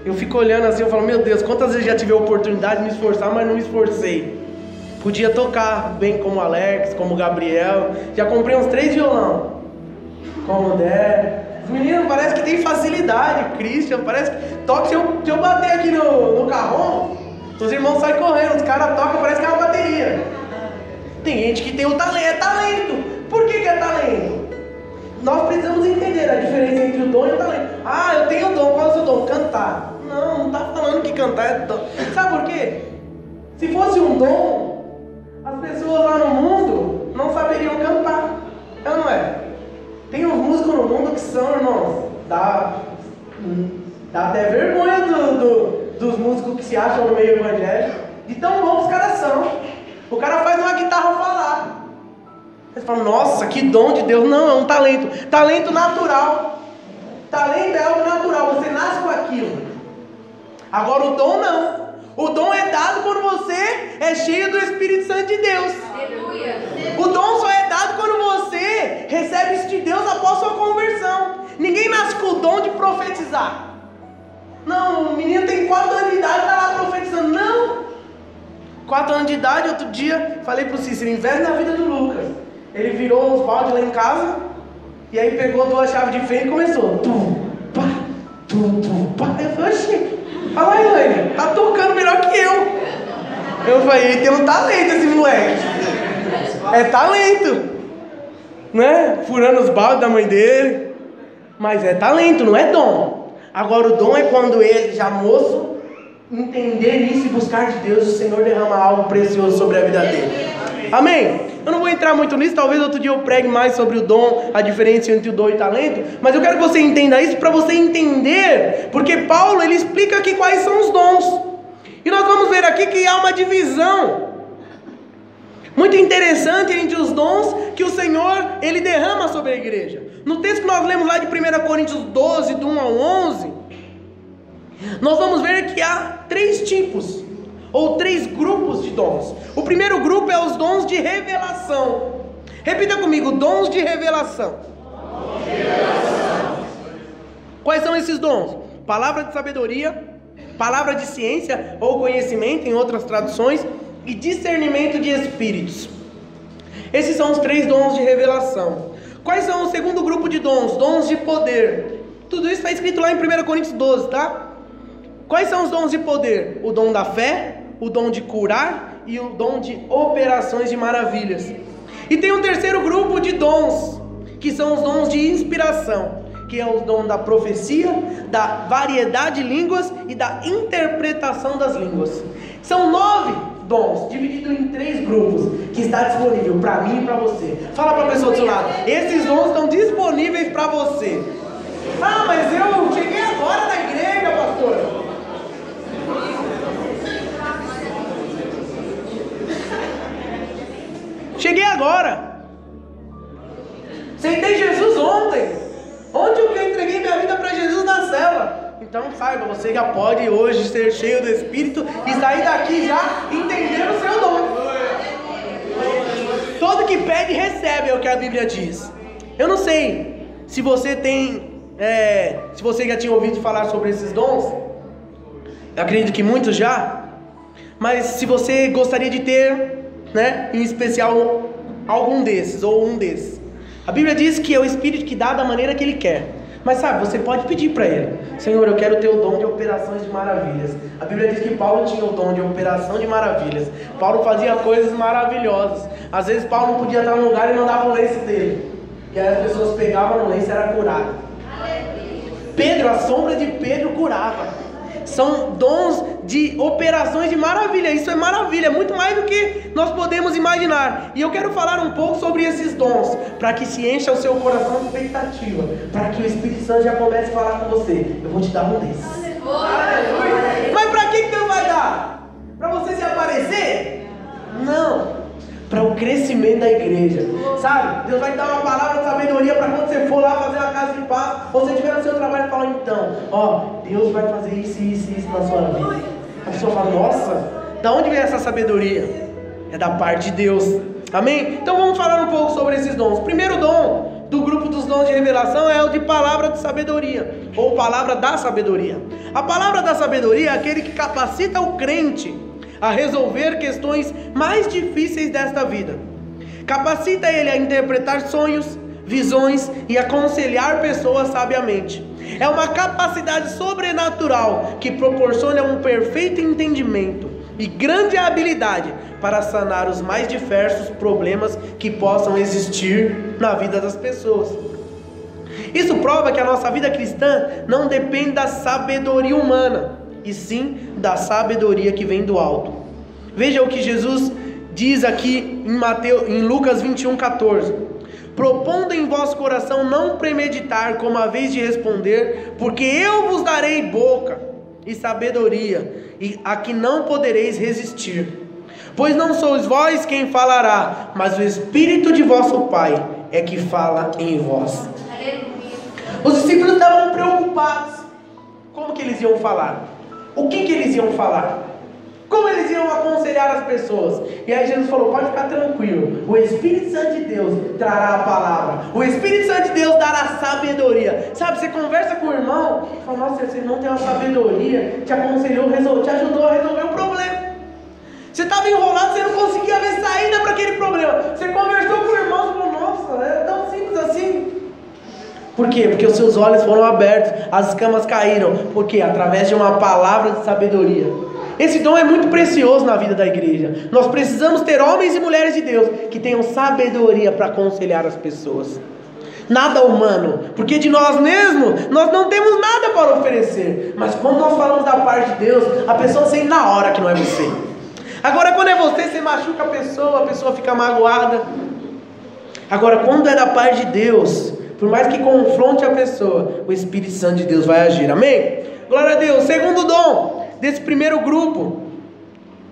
Eu fico olhando assim, eu falo, meu Deus, quantas vezes já tive a oportunidade de me esforçar, mas não me esforcei. Podia tocar bem como o Alex, como o Gabriel. Já comprei uns 3 violão. Como o Dé. Os meninos parece que tem facilidade. O Christian parece que toca. Se eu bater aqui no carrão, os irmãos saem correndo. Os caras tocam, parece que é uma bateria. Tem gente que tem o talento. É talento. Por que é talento? Nós precisamos entender a diferença entre o dom e o talento. Ah, eu tenho o dom. Qual é o seu dom? Cantar. Não está falando que cantar é dom. Sabe por quê? Se fosse um dom, as pessoas lá no mundo não saberiam cantar. É ou não é? Tem uns músicos no mundo que são, irmãos, dá até vergonha dos músicos que se acham no meio evangélico, de tão bons os caras são. O cara faz uma guitarra falar. Você fala, nossa, que dom de Deus. Não, é um talento. Talento natural. Talento é algo natural, você nasce com aquilo. Agora o dom não. O dom é dado quando você é cheio do Espírito Santo de Deus. Aleluia. O dom só é dado quando você recebe isso de Deus após sua conversão. Ninguém nasce com o dom de profetizar. Não, o menino tem 4 anos de idade e está lá profetizando. Não. 4 anos de idade, outro dia, falei para o Cícero, investe na vida do Lucas. Ele virou uns baldes lá em casa, e aí pegou 2 chaves de fenda e começou. Pá. Eu falei, oxi. Olha lá, Elaine, tá tocando melhor que eu. Eu falei, ele tem um talento esse moleque. É talento, né? Furando os baldes da mãe dele. Mas é talento, não é dom. Agora o dom é quando ele, já moço, entender isso e buscar de Deus, o Senhor derrama algo precioso sobre a vida dele. Amém? Eu não vou entrar muito nisso, talvez outro dia eu pregue mais sobre o dom, a diferença entre o dom e talento, mas eu quero que você entenda isso para você entender, porque Paulo ele explica aqui quais são os dons. E nós vamos ver aqui que há uma divisão muito interessante entre os dons que o Senhor ele derrama sobre a igreja. No texto que nós lemos lá de 1 Coríntios 12, do 1 ao 11, nós vamos ver que há 3 tipos, ou 3 grupos de dons. O primeiro grupo é os dons de revelação. Repita comigo, dons de revelação. Quais são esses dons? Palavra de sabedoria, palavra de ciência ou conhecimento, em outras traduções, e discernimento de espíritos. Esses são os 3 dons de revelação. Quais são o segundo grupo de dons? Dons de poder. Tudo isso está escrito lá em 1 Coríntios 12, tá? Quais são os dons de poder? O dom da fé, o dom de curar e o dom de operações de maravilhas. E tem um terceiro grupo de dons, que são os dons de inspiração, que é o dom da profecia, da variedade de línguas e da interpretação das línguas. São 9 dons, divididos em 3 grupos, que está disponível para mim e para você. Fala para a pessoa do seu lado, esses dons estão disponíveis para você. Ah, mas eu cheguei agora na igreja, pastor. Cheguei agora. Aceitei Jesus ontem. Ontem eu entreguei minha vida para Jesus na cela. Então saiba, você já pode hoje ser cheio do Espírito e sair daqui já entendendo o seu dom. Todo que pede recebe, é o que a Bíblia diz. Eu não sei se você tem, se você já tinha ouvido falar sobre esses dons. Eu acredito que muitos já. Mas se você gostaria de ter, em especial algum desses ou um desses, a Bíblia diz que é o Espírito que dá da maneira que Ele quer. Mas sabe, você pode pedir para Ele: Senhor, eu quero ter o dom de operações de maravilhas. A Bíblia diz que Paulo tinha o dom de operação de maravilhas. Paulo fazia coisas maravilhosas. Às vezes Paulo não podia estar num lugar e não dava o lenço dele, e aí as pessoas pegavam no lenço e era curado. Pedro, a sombra de Pedro curava. São dons de operações de maravilha. Isso é maravilha, muito mais do que nós podemos imaginar. E eu quero falar um pouco sobre esses dons, para que se encha o seu coração de expectativa, para que o Espírito Santo já comece a falar com você: eu vou te dar um desses. Mas para que Deus vai dar? Para você se aparecer? Não, para o crescimento da igreja. Sabe, Deus vai te dar uma palavra de sabedoria para quando você for lá fazer uma casa de paz, ou você estiver no seu trabalho e falar: então, Deus vai fazer isso na sua vida. A pessoa fala: nossa, da onde vem essa sabedoria? É da parte de Deus. Amém? Então vamos falar um pouco sobre esses dons. O primeiro dom do grupo dos dons de revelação é o de palavra de sabedoria, ou palavra da sabedoria. A palavra da sabedoria é aquele que capacita o crente a resolver questões mais difíceis desta vida. Capacita ele a interpretar sonhos, visões e aconselhar pessoas sabiamente. É uma capacidade sobrenatural que proporciona um perfeito entendimento e grande habilidade para sanar os mais diversos problemas que possam existir na vida das pessoas. Isso prova que a nossa vida cristã não depende da sabedoria humana, e sim da sabedoria que vem do alto. Veja o que Jesus diz aqui em Lucas 21:14. Propondo em vosso coração não premeditar como a vez de responder, porque eu vos darei boca e sabedoria, e a que não podereis resistir. Pois não sois vós quem falará, mas o Espírito de vosso Pai é que fala em vós. Os discípulos estavam preocupados. Como que eles iam falar? O que eles iam falar? Como eles iam aconselhar as pessoas? E aí Jesus falou: pode ficar tranquilo, o Espírito Santo de Deus trará a palavra, o Espírito Santo de Deus dará sabedoria. Sabe, você conversa com o irmão e fala: nossa, esse irmão tem uma sabedoria, te aconselhou, te ajudou a resolver o problema. Você estava enrolado, você não conseguia ver saída para aquele problema. Você conversou com o irmão e falou: nossa, é tão simples assim. Por quê? Porque os seus olhos foram abertos, as escamas caíram. Por quê? Através de uma palavra de sabedoria. Esse dom é muito precioso na vida da igreja. Nós precisamos ter homens e mulheres de Deus que tenham sabedoria para aconselhar as pessoas. Nada humano, porque de nós mesmos nós não temos nada para oferecer. Mas quando nós falamos da parte de Deus, a pessoa sente na hora que não é você. Agora quando é você machuca a pessoa fica magoada. Agora quando é da parte de Deus, por mais que confronte a pessoa, o Espírito Santo de Deus vai agir, amém? Glória a Deus. Segundo dom desse primeiro grupo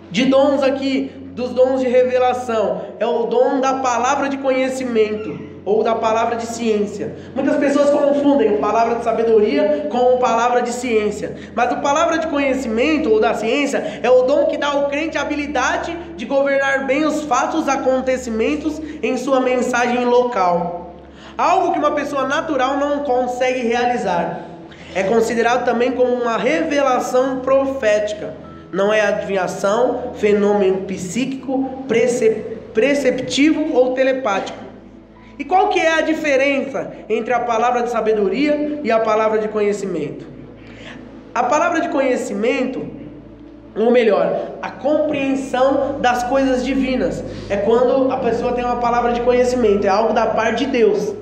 de dons aqui, dos dons de revelação, é o dom da palavra de conhecimento, ou da palavra de ciência. Muitas pessoas confundem palavra de sabedoria com palavra de ciência, mas a palavra de conhecimento ou da ciência é o dom que dá ao crente a habilidade de governar bem os fatos, acontecimentos em sua mensagem local, algo que uma pessoa natural não consegue realizar. É considerado também como uma revelação profética. Não é adivinhação, fenômeno psíquico, perceptivo ou telepático. E qual que é a diferença entre a palavra de sabedoria e a palavra de conhecimento? A palavra de conhecimento, ou melhor, a compreensão das coisas divinas, é quando a pessoa tem uma palavra de conhecimento, é algo da parte de Deus.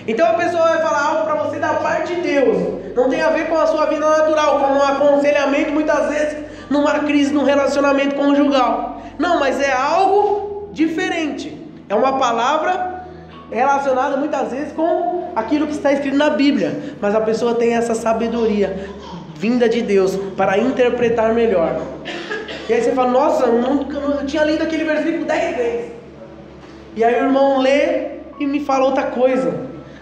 Então a pessoa vai falar algo para você da parte de Deus, não tem a ver com a sua vida natural, como um aconselhamento muitas vezes numa crise, num relacionamento conjugal. Não, mas é algo diferente, é uma palavra relacionada muitas vezes com aquilo que está escrito na Bíblia, mas a pessoa tem essa sabedoria vinda de Deus para interpretar melhor. E aí você fala, nossa, eu tinha lido aquele versículo 10 vezes, e aí o irmão lê e me fala outra coisa,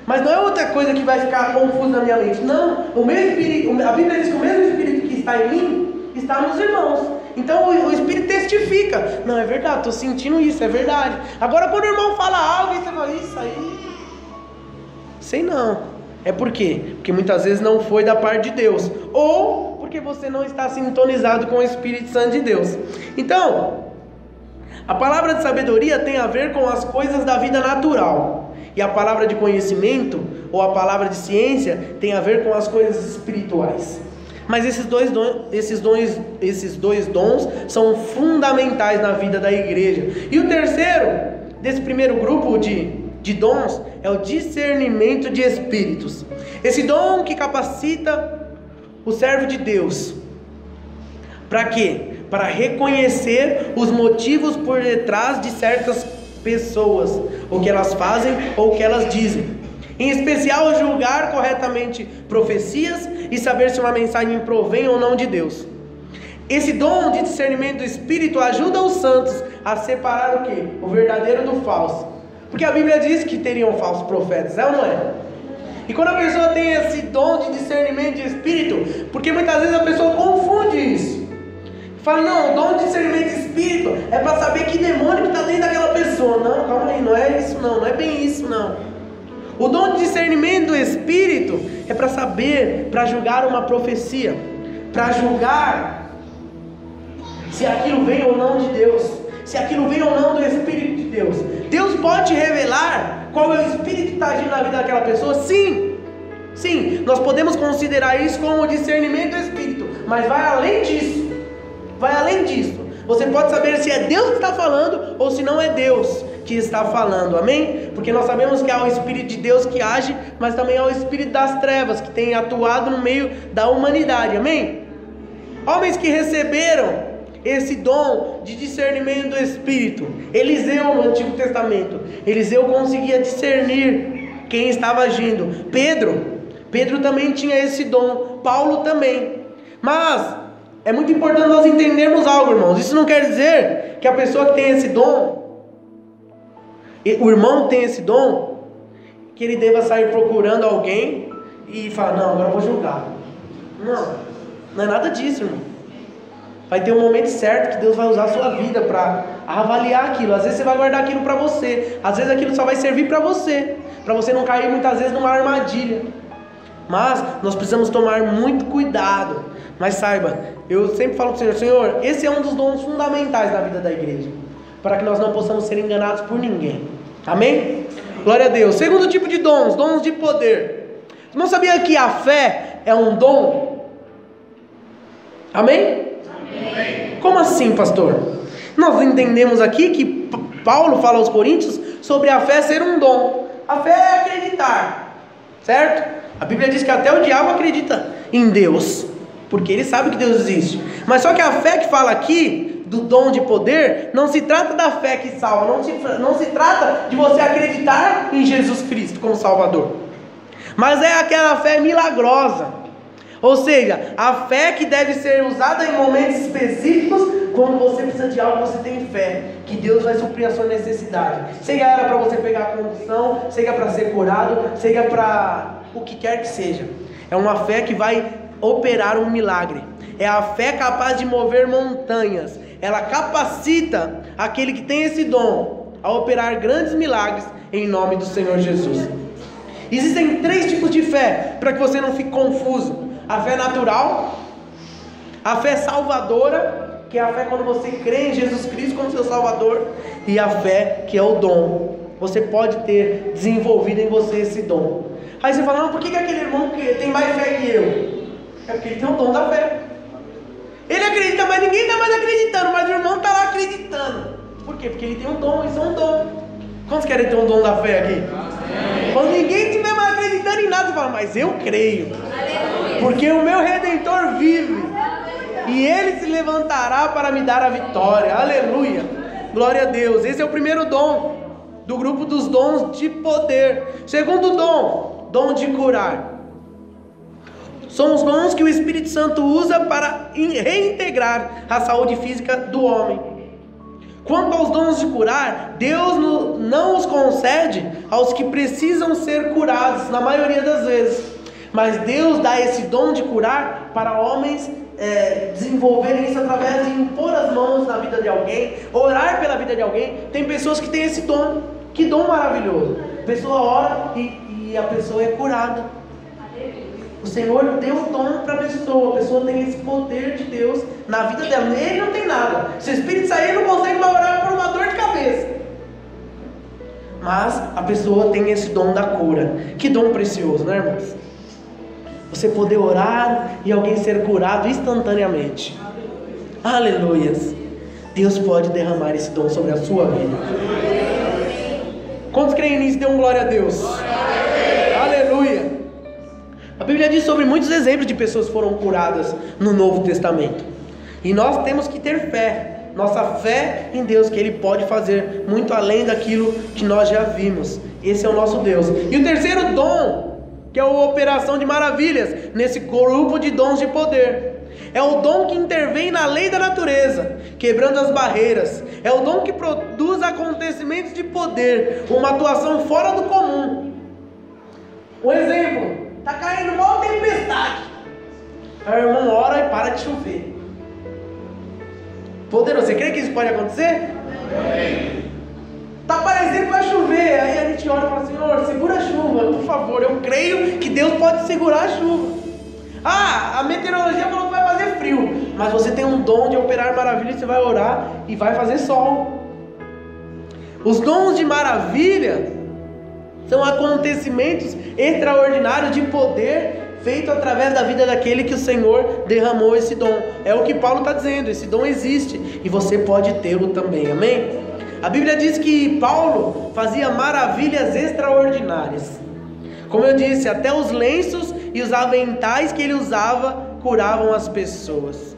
mas não é outra coisa que vai ficar confuso na minha mente, não, o mesmo Espírito, a Bíblia diz que o mesmo Espírito que está em mim está nos irmãos. Então o Espírito testifica, não, é verdade, estou sentindo isso, é verdade. Agora quando o irmão fala algo e você fala, isso aí, sei não. É por quê? Porque muitas vezes não foi da parte de Deus, ou porque você não está sintonizado com o Espírito Santo de Deus. Então, a palavra de sabedoria tem a ver com as coisas da vida natural, e a palavra de conhecimento, ou a palavra de ciência, tem a ver com as coisas espirituais. Mas esses dois dons são fundamentais na vida da igreja. E o terceiro desse primeiro grupo de dons é o discernimento de espíritos. Esse dom que capacita o servo de Deus. Para quê? Para reconhecer os motivos por detrás de certas pessoas, o que elas fazem ou o que elas dizem. Em especial, julgar corretamente profecias e saber se uma mensagem provém ou não de Deus. Esse dom de discernimento do Espírito ajuda os santos a separar o quê? O verdadeiro do falso. Porque a Bíblia diz que teriam falsos profetas, é ou não é? E quando a pessoa tem esse dom de discernimento de Espírito, porque muitas vezes a pessoa confunde isso. Fala, não, o dom de discernimento de Espírito é para saber que demônio que está dentro daquela pessoa. Não, calma aí, não é isso não é bem isso não. O dom de discernimento do Espírito é para saber, para julgar uma profecia, para julgar se aquilo vem ou não de Deus, se aquilo vem ou não do Espírito de Deus. Deus pode revelar qual é o Espírito que está agindo na vida daquela pessoa? Sim, sim, nós podemos considerar isso como o discernimento do Espírito, mas vai além disso, Você pode saber se é Deus que está falando ou se não é Deus que está falando, amém? Porque nós sabemos que há o Espírito de Deus que age, mas também há o Espírito das trevas que tem atuado no meio da humanidade, amém? Homens que receberam esse dom de discernimento do Espírito. Eliseu no Antigo Testamento, Eliseu conseguia discernir quem estava agindo. Pedro também tinha esse dom, Paulo também. Mas é muito importante nós entendermos algo, irmãos. Isso não quer dizer que a pessoa que tem esse dom, o irmão tem esse dom, que ele deva sair procurando alguém e falar, não, agora eu vou julgar. Não é nada disso, irmão. Vai ter um momento certo que Deus vai usar a sua vida para avaliar aquilo. Às vezes você vai guardar aquilo para você, às vezes aquilo só vai servir para você não cair muitas vezes numa armadilha. Mas nós precisamos tomar muito cuidado. Mas saiba, eu sempre falo para o Senhor, esse é um dos dons fundamentais da vida da igreja, para que nós não possamos ser enganados por ninguém, amém? Glória a Deus. Segundo tipo de dons de poder. Você não sabia que a fé é um dom? Amém? Amém. Como assim, pastor? Nós entendemos aqui que Paulo fala aos Coríntios sobre a fé ser um dom. A fé é acreditar, certo? A Bíblia diz que até o diabo acredita em Deus, porque ele sabe que Deus existe. Mas só que a fé que fala aqui, do dom de poder, não se trata da fé que salva, não se trata de você acreditar em Jesus Cristo como Salvador, mas é aquela fé milagrosa, ou seja, a fé que deve ser usada em momentos específicos, quando você precisa de algo, você tem fé que Deus vai suprir a sua necessidade, seja ela para você pegar a condição, seja para ser curado, seja para o que quer que seja. É uma fé que vai operar um milagre, é a fé capaz de mover montanhas. Ela capacita aquele que tem esse dom a operar grandes milagres em nome do Senhor Jesus. Existem 3 tipos de fé, para que você não fique confuso: a fé natural, a fé salvadora, que é a fé quando você crê em Jesus Cristo como seu Salvador, e a fé que é o dom. Você pode ter desenvolvido em você esse dom. Aí você fala: não, por que aquele irmão que tem mais fé que eu? É porque ele tem o dom da fé. Ele acredita, mas ninguém está mais acreditando, mas o irmão está lá acreditando. Por quê? Porque ele tem um dom, isso é um dom. Quantos querem ter um dom da fé aqui? Amém. Quando ninguém estiver mais acreditando em nada, você fala: mas eu creio. Aleluia. Porque o meu Redentor vive. E Ele se levantará para me dar a vitória. Aleluia. Glória a Deus. Esse é o primeiro dom do grupo dos dons de poder. Segundo dom de curar. São os dons que o Espírito Santo usa para reintegrar a saúde física do homem. Quanto aos dons de curar, Deus não os concede aos que precisam ser curados, na maioria das vezes. Mas Deus dá esse dom de curar para homens desenvolverem isso através de impor as mãos na vida de alguém, orar pela vida de alguém. Tem pessoas que têm esse dom. Que dom maravilhoso! A pessoa ora e a pessoa é curada. O Senhor deu o dom para a pessoa tem esse poder de Deus na vida dela. Ele não tem nada. Se o Espírito sair, ele não consegue mais orar por uma dor de cabeça. Mas a pessoa tem esse dom da cura. Que dom precioso, né, irmãos? Você poder orar e alguém ser curado instantaneamente. Aleluias. Deus pode derramar esse dom sobre a sua vida. Quantos creem nisso? Dê um glória a Deus. Aleluia. A Bíblia diz sobre muitos exemplos de pessoas que foram curadas no Novo Testamento. E nós temos que ter fé. Nossa fé em Deus, que Ele pode fazer muito além daquilo que nós já vimos. Esse é o nosso Deus. E o terceiro dom, que é a operação de maravilhas, nesse grupo de dons de poder. É o dom que intervém na lei da natureza, quebrando as barreiras. É o dom que produz acontecimentos de poder, uma atuação fora do comum. Um exemplo: está caindo uma tempestade. Aí o irmão ora e para de chover. Poderoso, você crê que isso pode acontecer? Está parecendo que vai chover. Aí a gente ora e fala: Senhor, segura a chuva, por favor. Eu creio que Deus pode segurar a chuva. A meteorologia falou que vai fazer frio, mas você tem um dom de operar maravilha. Você vai orar e vai fazer sol. Os dons de maravilha são acontecimentos extraordinários de poder feito através da vida daquele que o Senhor derramou esse dom. É o que Paulo está dizendo. Esse dom existe e você pode tê-lo também. Amém? A Bíblia diz que Paulo fazia maravilhas extraordinárias. Como eu disse, até os lenços e os aventais que ele usava curavam as pessoas.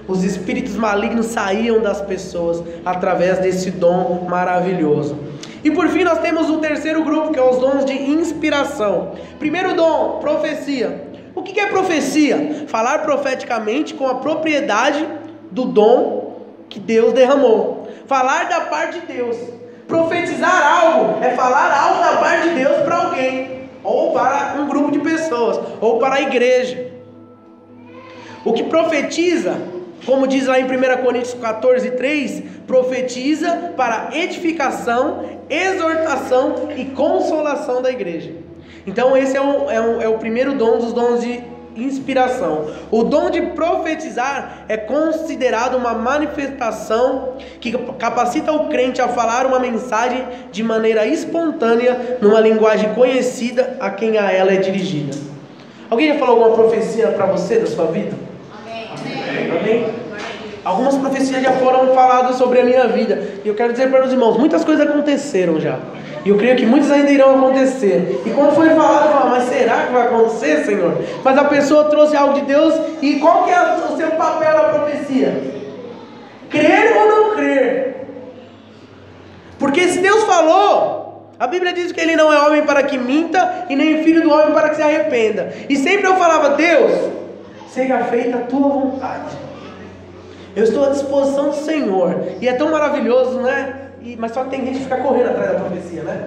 Os espíritos malignos saíam das pessoas através desse dom maravilhoso. E por fim nós temos o terceiro grupo, que é os dons de inspiração. Primeiro dom, profecia. O que é profecia? Falar profeticamente com a propriedade do dom que Deus derramou. Falar da parte de Deus. Profetizar algo é falar algo da parte de Deus para alguém, ou para um grupo de pessoas, ou para a igreja. O que profetiza, como diz lá em 1 Coríntios 14:3, profetiza para edificação, exortação e consolação da igreja. Então esse é o primeiro dom dos dons de inspiração. O dom de profetizar é considerado uma manifestação que capacita o crente a falar uma mensagem de maneira espontânea, numa linguagem conhecida a quem a ela é dirigida. Alguém já falou alguma profecia para você da sua vida? Amém. Amém? Algumas profecias já foram faladas sobre a minha vida. E eu quero dizer para os irmãos, muitas coisas aconteceram já. E eu creio que muitas ainda irão acontecer. E quando foi falado, eu falo: mas será que vai acontecer, Senhor? Mas a pessoa trouxe algo de Deus. E qual que é o seu papel na profecia? Crer ou não crer. Porque se Deus falou, a Bíblia diz que Ele não é homem para que minta, e nem filho do homem para que se arrependa. E sempre eu falava: Deus, seja feita a tua vontade. Eu estou à disposição do Senhor. E é tão maravilhoso, né? Mas só que tem gente que fica correndo atrás da profecia, né?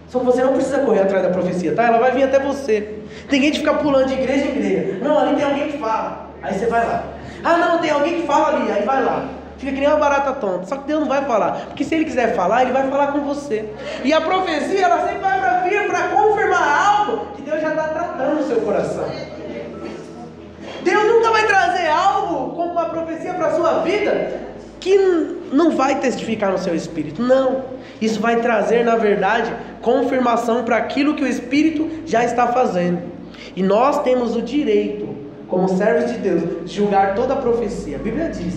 Só que você não precisa correr atrás da profecia, tá? Ela vai vir até você. Tem gente que fica pulando de igreja em igreja. Não, ali tem alguém que fala. Aí você vai lá. Ah, não, tem alguém que fala ali. Aí vai lá. Fica que nem uma barata tonta. Só que Deus não vai falar. Porque se Ele quiser falar, Ele vai falar com você. E a profecia, ela sempre vai vir para confirmar algo que Deus já está tratando no seu coração. Deus nunca vai trazer algo como uma profecia para a sua vida que não vai testificar no seu espírito. Não. Isso vai trazer, na verdade, confirmação para aquilo que o Espírito já está fazendo. E nós temos o direito, como servos de Deus, de julgar toda a profecia. A Bíblia diz.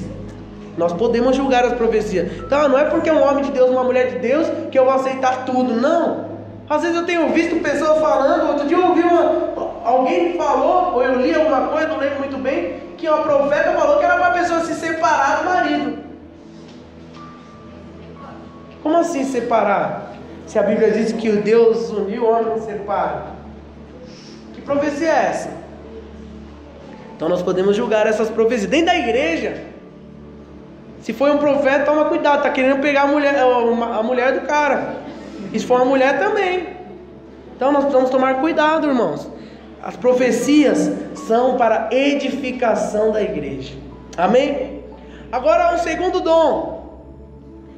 Nós podemos julgar as profecias. Então não é porque é um homem de Deus, uma mulher de Deus, que eu vou aceitar tudo. Não. Às vezes eu tenho visto pessoas falando. Outro dia eu ouvi alguém falou, ou eu li alguma coisa, não lembro muito bem, que uma profeta falou que era para a pessoa se separar do marido. Como assim separar? Se a Bíblia diz que o Deus uniu, o homem não separa. Que profecia é essa? Então nós podemos julgar essas profecias. Dentro da igreja, se for um profeta, toma cuidado. Está querendo pegar a mulher do cara. E se for uma mulher também. Então nós precisamos tomar cuidado, irmãos. As profecias são para edificação da igreja. Amém? Agora um segundo dom.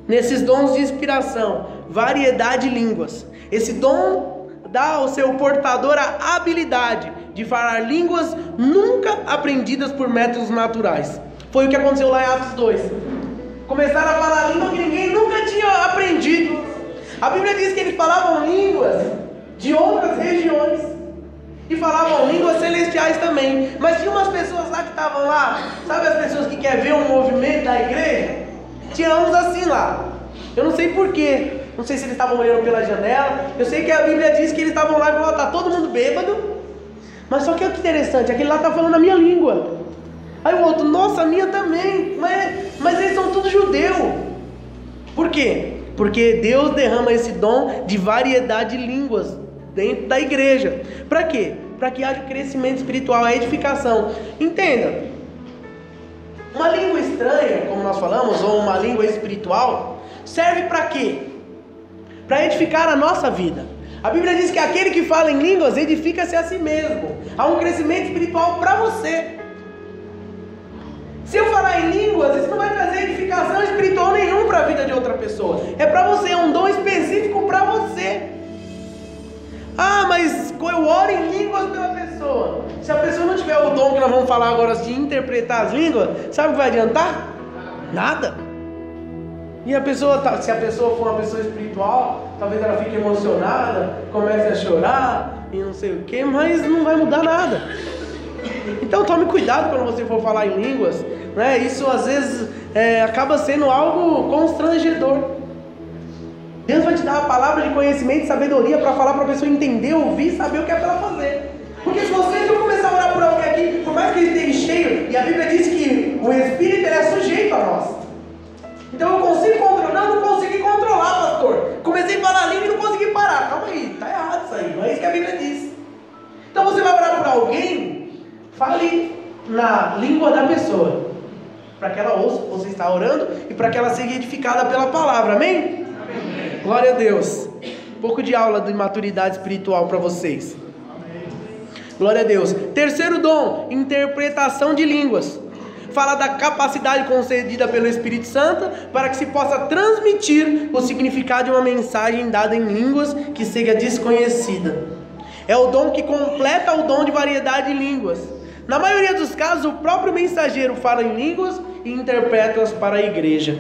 Nesses dons de inspiração, variedade de línguas. Esse dom dá ao seu portador a habilidade de falar línguas nunca aprendidas por métodos naturais. Foi o que aconteceu lá em Atos 2. Começaram a falar língua que ninguém nunca tinha aprendido. A Bíblia diz que eles falavam línguas de outras regiões e falavam línguas celestiais também. Mas tinha umas pessoas lá que estavam lá, sabe as pessoas que querem ver um movimento da igreja? Tinha uns assim lá. Eu não sei porquê. Não sei se eles estavam olhando pela janela. Eu sei que a Bíblia diz que eles estavam lá e falaram: tá todo mundo bêbado. Mas só que é interessante, aquele lá está falando a minha língua. Aí o outro: nossa, a minha também. Mas eles são todos judeus. Por quê? Porque Deus derrama esse dom de variedade de línguas dentro da igreja. Para quê? Para que haja crescimento espiritual, a edificação. Entenda. Uma língua estranha, como nós falamos, ou uma língua espiritual, serve para quê? Para edificar a nossa vida. A Bíblia diz que aquele que fala em línguas edifica-se a si mesmo. Há um crescimento espiritual para você. Se eu falar em línguas, isso não vai trazer edificação espiritual nenhuma para a vida de outra pessoa. É para você, é um dom específico para você. Ah, mas eu oro em línguas pela pessoa. Se a pessoa não tiver o dom que nós vamos falar agora de interpretar as línguas, sabe o que vai adiantar? Nada. E a pessoa, se a pessoa for uma pessoa espiritual, talvez ela fique emocionada, comece a chorar e não sei o que, mas não vai mudar nada. Então tome cuidado quando você for falar em línguas, né? Isso às vezes acaba sendo algo constrangedor. Deus vai te dar a palavra de conhecimento e sabedoria para falar para a pessoa entender, ouvir e saber o que é para ela fazer. Porque se vocês não começar a orar por alguém aqui, por mais que ele esteja cheio, e a Bíblia diz que o Espírito ele é sujeito a nós. Então eu consigo controlar? Não consegui controlar, pastor. Comecei a falar a língua e não consegui parar. Calma aí, está errado isso aí, não é isso que a Bíblia diz. Então você vai orar por alguém, fale na língua da pessoa, para que ela ouça, você está orando, e para que ela seja edificada pela palavra, amém? Glória a Deus. Um pouco de aula de maturidade espiritual para vocês. Glória a Deus. Terceiro dom, interpretação de línguas. Fala da capacidade concedida pelo Espírito Santo para que se possa transmitir o significado de uma mensagem dada em línguas que seja desconhecida. É o dom que completa o dom de variedade de línguas. Na maioria dos casos, o próprio mensageiro fala em línguas e interpreta-as para a igreja.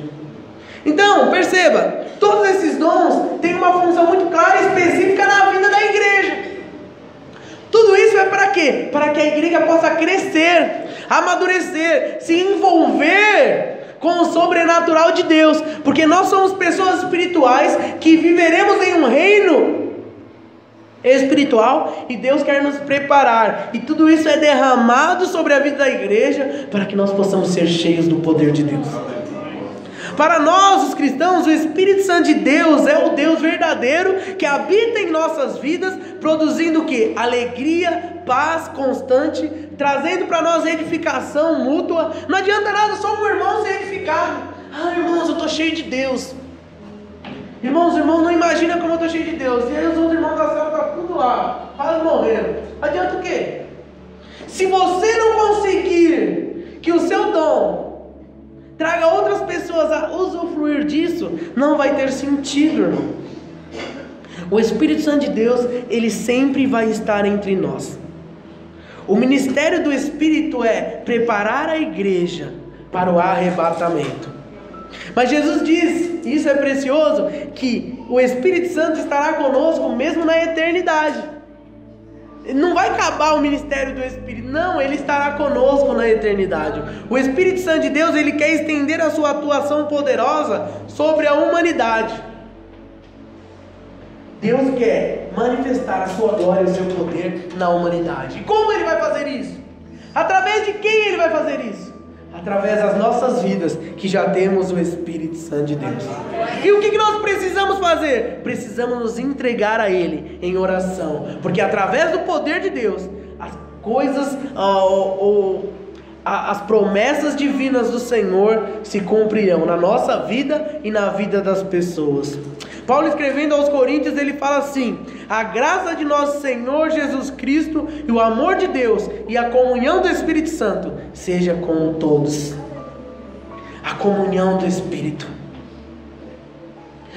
Então, perceba, todos esses dons têm uma função muito clara e específica na vida da igreja. Tudo isso é para quê? Para que a igreja possa crescer, amadurecer, se envolver com o sobrenatural de Deus. Porque nós somos pessoas espirituais que viveremos em um reino espiritual e Deus quer nos preparar. E tudo isso é derramado sobre a vida da igreja para que nós possamos ser cheios do poder de Deus. Para nós, os cristãos, o Espírito Santo de Deus é o Deus verdadeiro que habita em nossas vidas, produzindo o quê? Alegria, paz constante, trazendo para nós edificação mútua. Não adianta nada só um irmão ser edificado. Irmãos, eu estou cheio de Deus. Irmãos não imaginam como eu estou cheio de Deus. E aí os outros irmãos da célula estão tudo lá, quase morrendo. Adianta o quê? Se você não conseguir que o seu dom traga outras pessoas a usufruir disso, não vai ter sentido, irmão. O Espírito Santo de Deus, ele sempre vai estar entre nós. O ministério do Espírito é preparar a igreja para o arrebatamento. Mas Jesus diz, isso é precioso, que o Espírito Santo estará conosco mesmo na eternidade. Não vai acabar o ministério do Espírito, não, ele estará conosco na eternidade. O Espírito Santo de Deus, ele quer estender a sua atuação poderosa sobre a humanidade. Deus quer manifestar a sua glória e o seu poder na humanidade. E como ele vai fazer isso? Através de quem ele vai fazer isso? Através das nossas vidas, que já temos o Espírito Santo de Deus. E o que nós precisamos fazer? Precisamos nos entregar a Ele em oração, porque através do poder de Deus, as coisas, as promessas divinas do Senhor se cumprirão na nossa vida e na vida das pessoas. Paulo, escrevendo aos Coríntios, ele fala assim: a graça de nosso Senhor Jesus Cristo e o amor de Deus e a comunhão do Espírito Santo seja com todos. A comunhão do Espírito.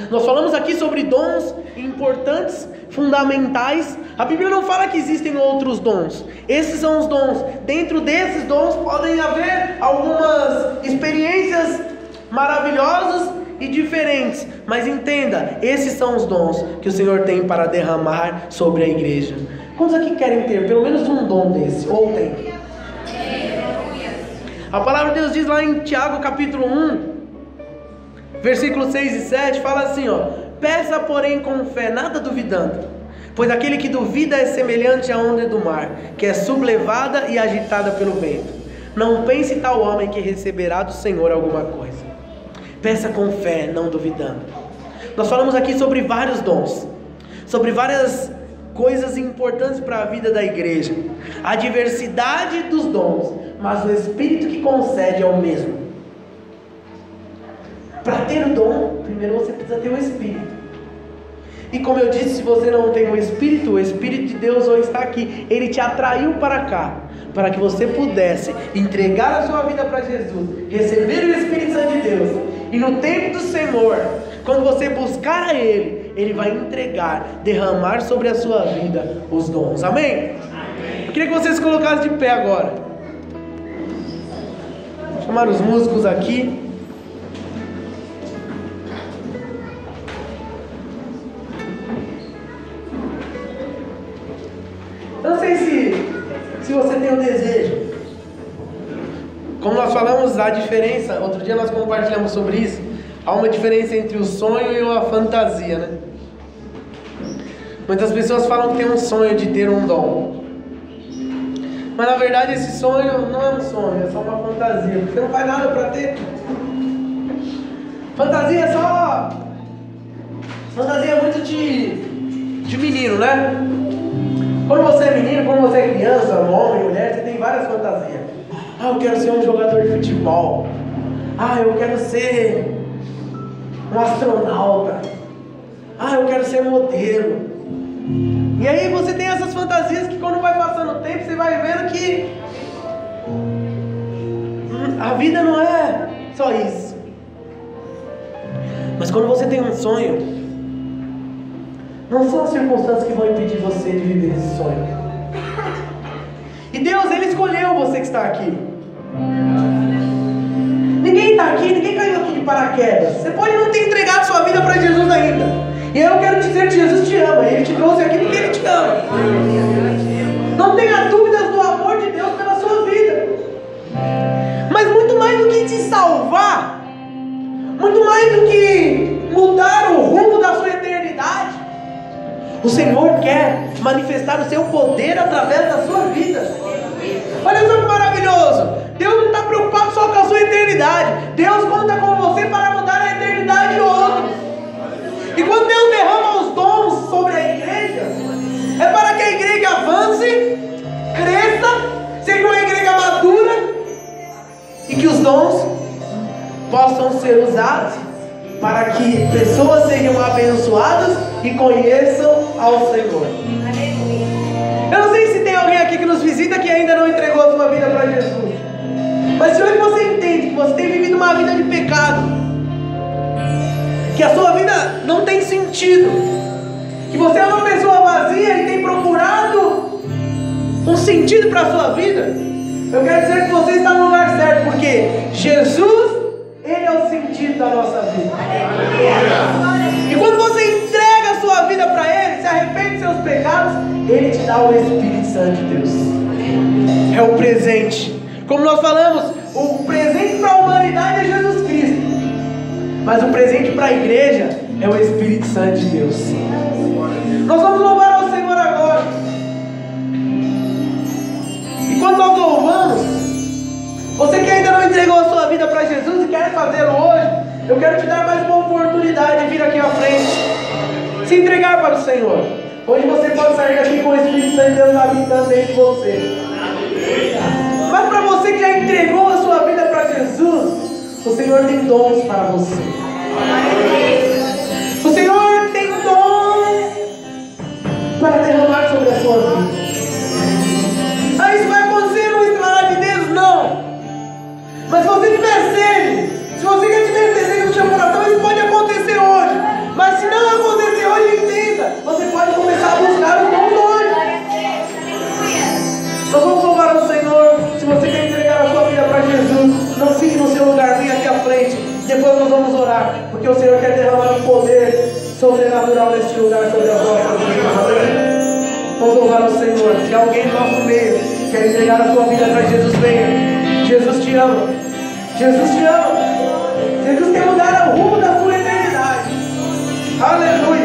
Nós falamos aqui sobre dons importantes, fundamentais. A Bíblia não fala que existem outros dons. Esses são os dons. Dentro desses dons podem haver algumas experiências maravilhosas e diferentes, mas entenda, esses são os dons que o Senhor tem para derramar sobre a igreja. Quantos aqui querem ter pelo menos um dom desse? Ou tem? A palavra de Deus diz lá em Tiago capítulo 1, versículos 6 e 7, fala assim, peça porém com fé, nada duvidando, pois aquele que duvida é semelhante à onda do mar, que é sublevada e agitada pelo vento. Não pense tal homem que receberá do Senhor alguma coisa. Peça com fé, não duvidando. Nós falamos aqui sobre vários dons, sobre várias coisas importantes para a vida da igreja. A diversidade dos dons, mas o Espírito que concede é o mesmo. Para ter o dom, primeiro você precisa ter o Espírito. E como eu disse, se você não tem o Espírito de Deus hoje está aqui. Ele te atraiu para cá, para que você pudesse entregar a sua vida para Jesus, receber o Espírito Santo de Deus. E no tempo do Senhor, quando você buscar a Ele, Ele vai entregar, derramar sobre a sua vida os dons. Amém? Amém. Eu queria que vocês se colocassem de pé agora. Vou chamar os músicos aqui. Eu não sei se você tem o desejo. Como nós falamos, a diferença, outro dia nós compartilhamos sobre isso. Há uma diferença entre o sonho e a fantasia, né? Muitas pessoas falam que tem um sonho de ter um dom, mas na verdade esse sonho não é um sonho, é só uma fantasia, porque você não faz nada para ter. Fantasia é só... Fantasia é muito de menino, né? Quando você é menino, quando você é criança, homem, mulher, você tem várias fantasias. Eu quero ser um jogador de futebol. Eu quero ser um astronauta. Eu quero ser modelo. E aí você tem essas fantasias que quando vai passando o tempo, você vai vendo que a vida não é só isso. Mas quando você tem um sonho, não são as circunstâncias que vão impedir você de viver esse sonho. E Deus, Ele escolheu você que está aqui. Ninguém está aqui, ninguém caiu aqui de paraquedas. Você pode não ter entregado sua vida para Jesus ainda. E eu quero dizer que Jesus te ama. Ele te trouxe aqui porque Ele te ama. Não tenha dúvidas do amor de Deus pela sua vida. Mas muito mais do que te salvar, muito mais do que mudar o rumo da sua eternidade, o Senhor quer manifestar o seu poder através da sua vida. Olha só que maravilhoso. Deus não está preocupado só com a sua eternidade. Deus conta com você para mudar possam ser usados para que pessoas sejam abençoadas e conheçam ao Senhor. Eu não sei se tem alguém aqui que nos visita que ainda não entregou a sua vida para Jesus. Mas se hoje você entende que você tem vivido uma vida de pecado, que a sua vida não tem sentido, que você é uma pessoa vazia e tem procurado um sentido para a sua vida, eu quero dizer que você está no lugar certo, porque Jesus, Ele é o sentido da nossa vida. E quando você entrega a sua vida para Ele, se arrepende dos seus pecados, Ele te dá o Espírito Santo de Deus. É o presente. Como nós falamos, o presente para a humanidade é Jesus Cristo, mas o presente para a igreja é o Espírito Santo de Deus. Nós vamos louvar ao Senhor agora. E quando nós louvamos, você que ainda não entregou a sua vida para Jesus e quer fazê-lo hoje, eu quero te dar mais uma oportunidade de vir aqui à frente, se entregar para o Senhor. Hoje você pode sair daqui com o Espírito Santo de Deus habitando dentro de você. Mas para você que já entregou a sua vida para Jesus, o Senhor tem dons para você. O Senhor tem dons para derramar sobre a sua vida. Ah, isso vai acontecer no estralar de Deus? Não. Mas se você tiver sede, se você quer tiver desejo no seu coração, isso pode acontecer hoje. Mas se não acontecer hoje, entenda, você pode começar a buscar os dons hoje. Nós vamos louvar o Senhor. Se você quer entregar a sua vida para Jesus, não fique no seu lugar, vem aqui à frente. Depois nós vamos orar, porque o Senhor quer derramar um poder sobrenatural neste lugar sobre as nossas vidas. Vamos louvar o Senhor. Se alguém do nosso meio quer entregar a sua vida para Jesus, venha. Jesus te ama. Jesus te ama. Jesus quer mudar o rumo da sua eternidade. Aleluia.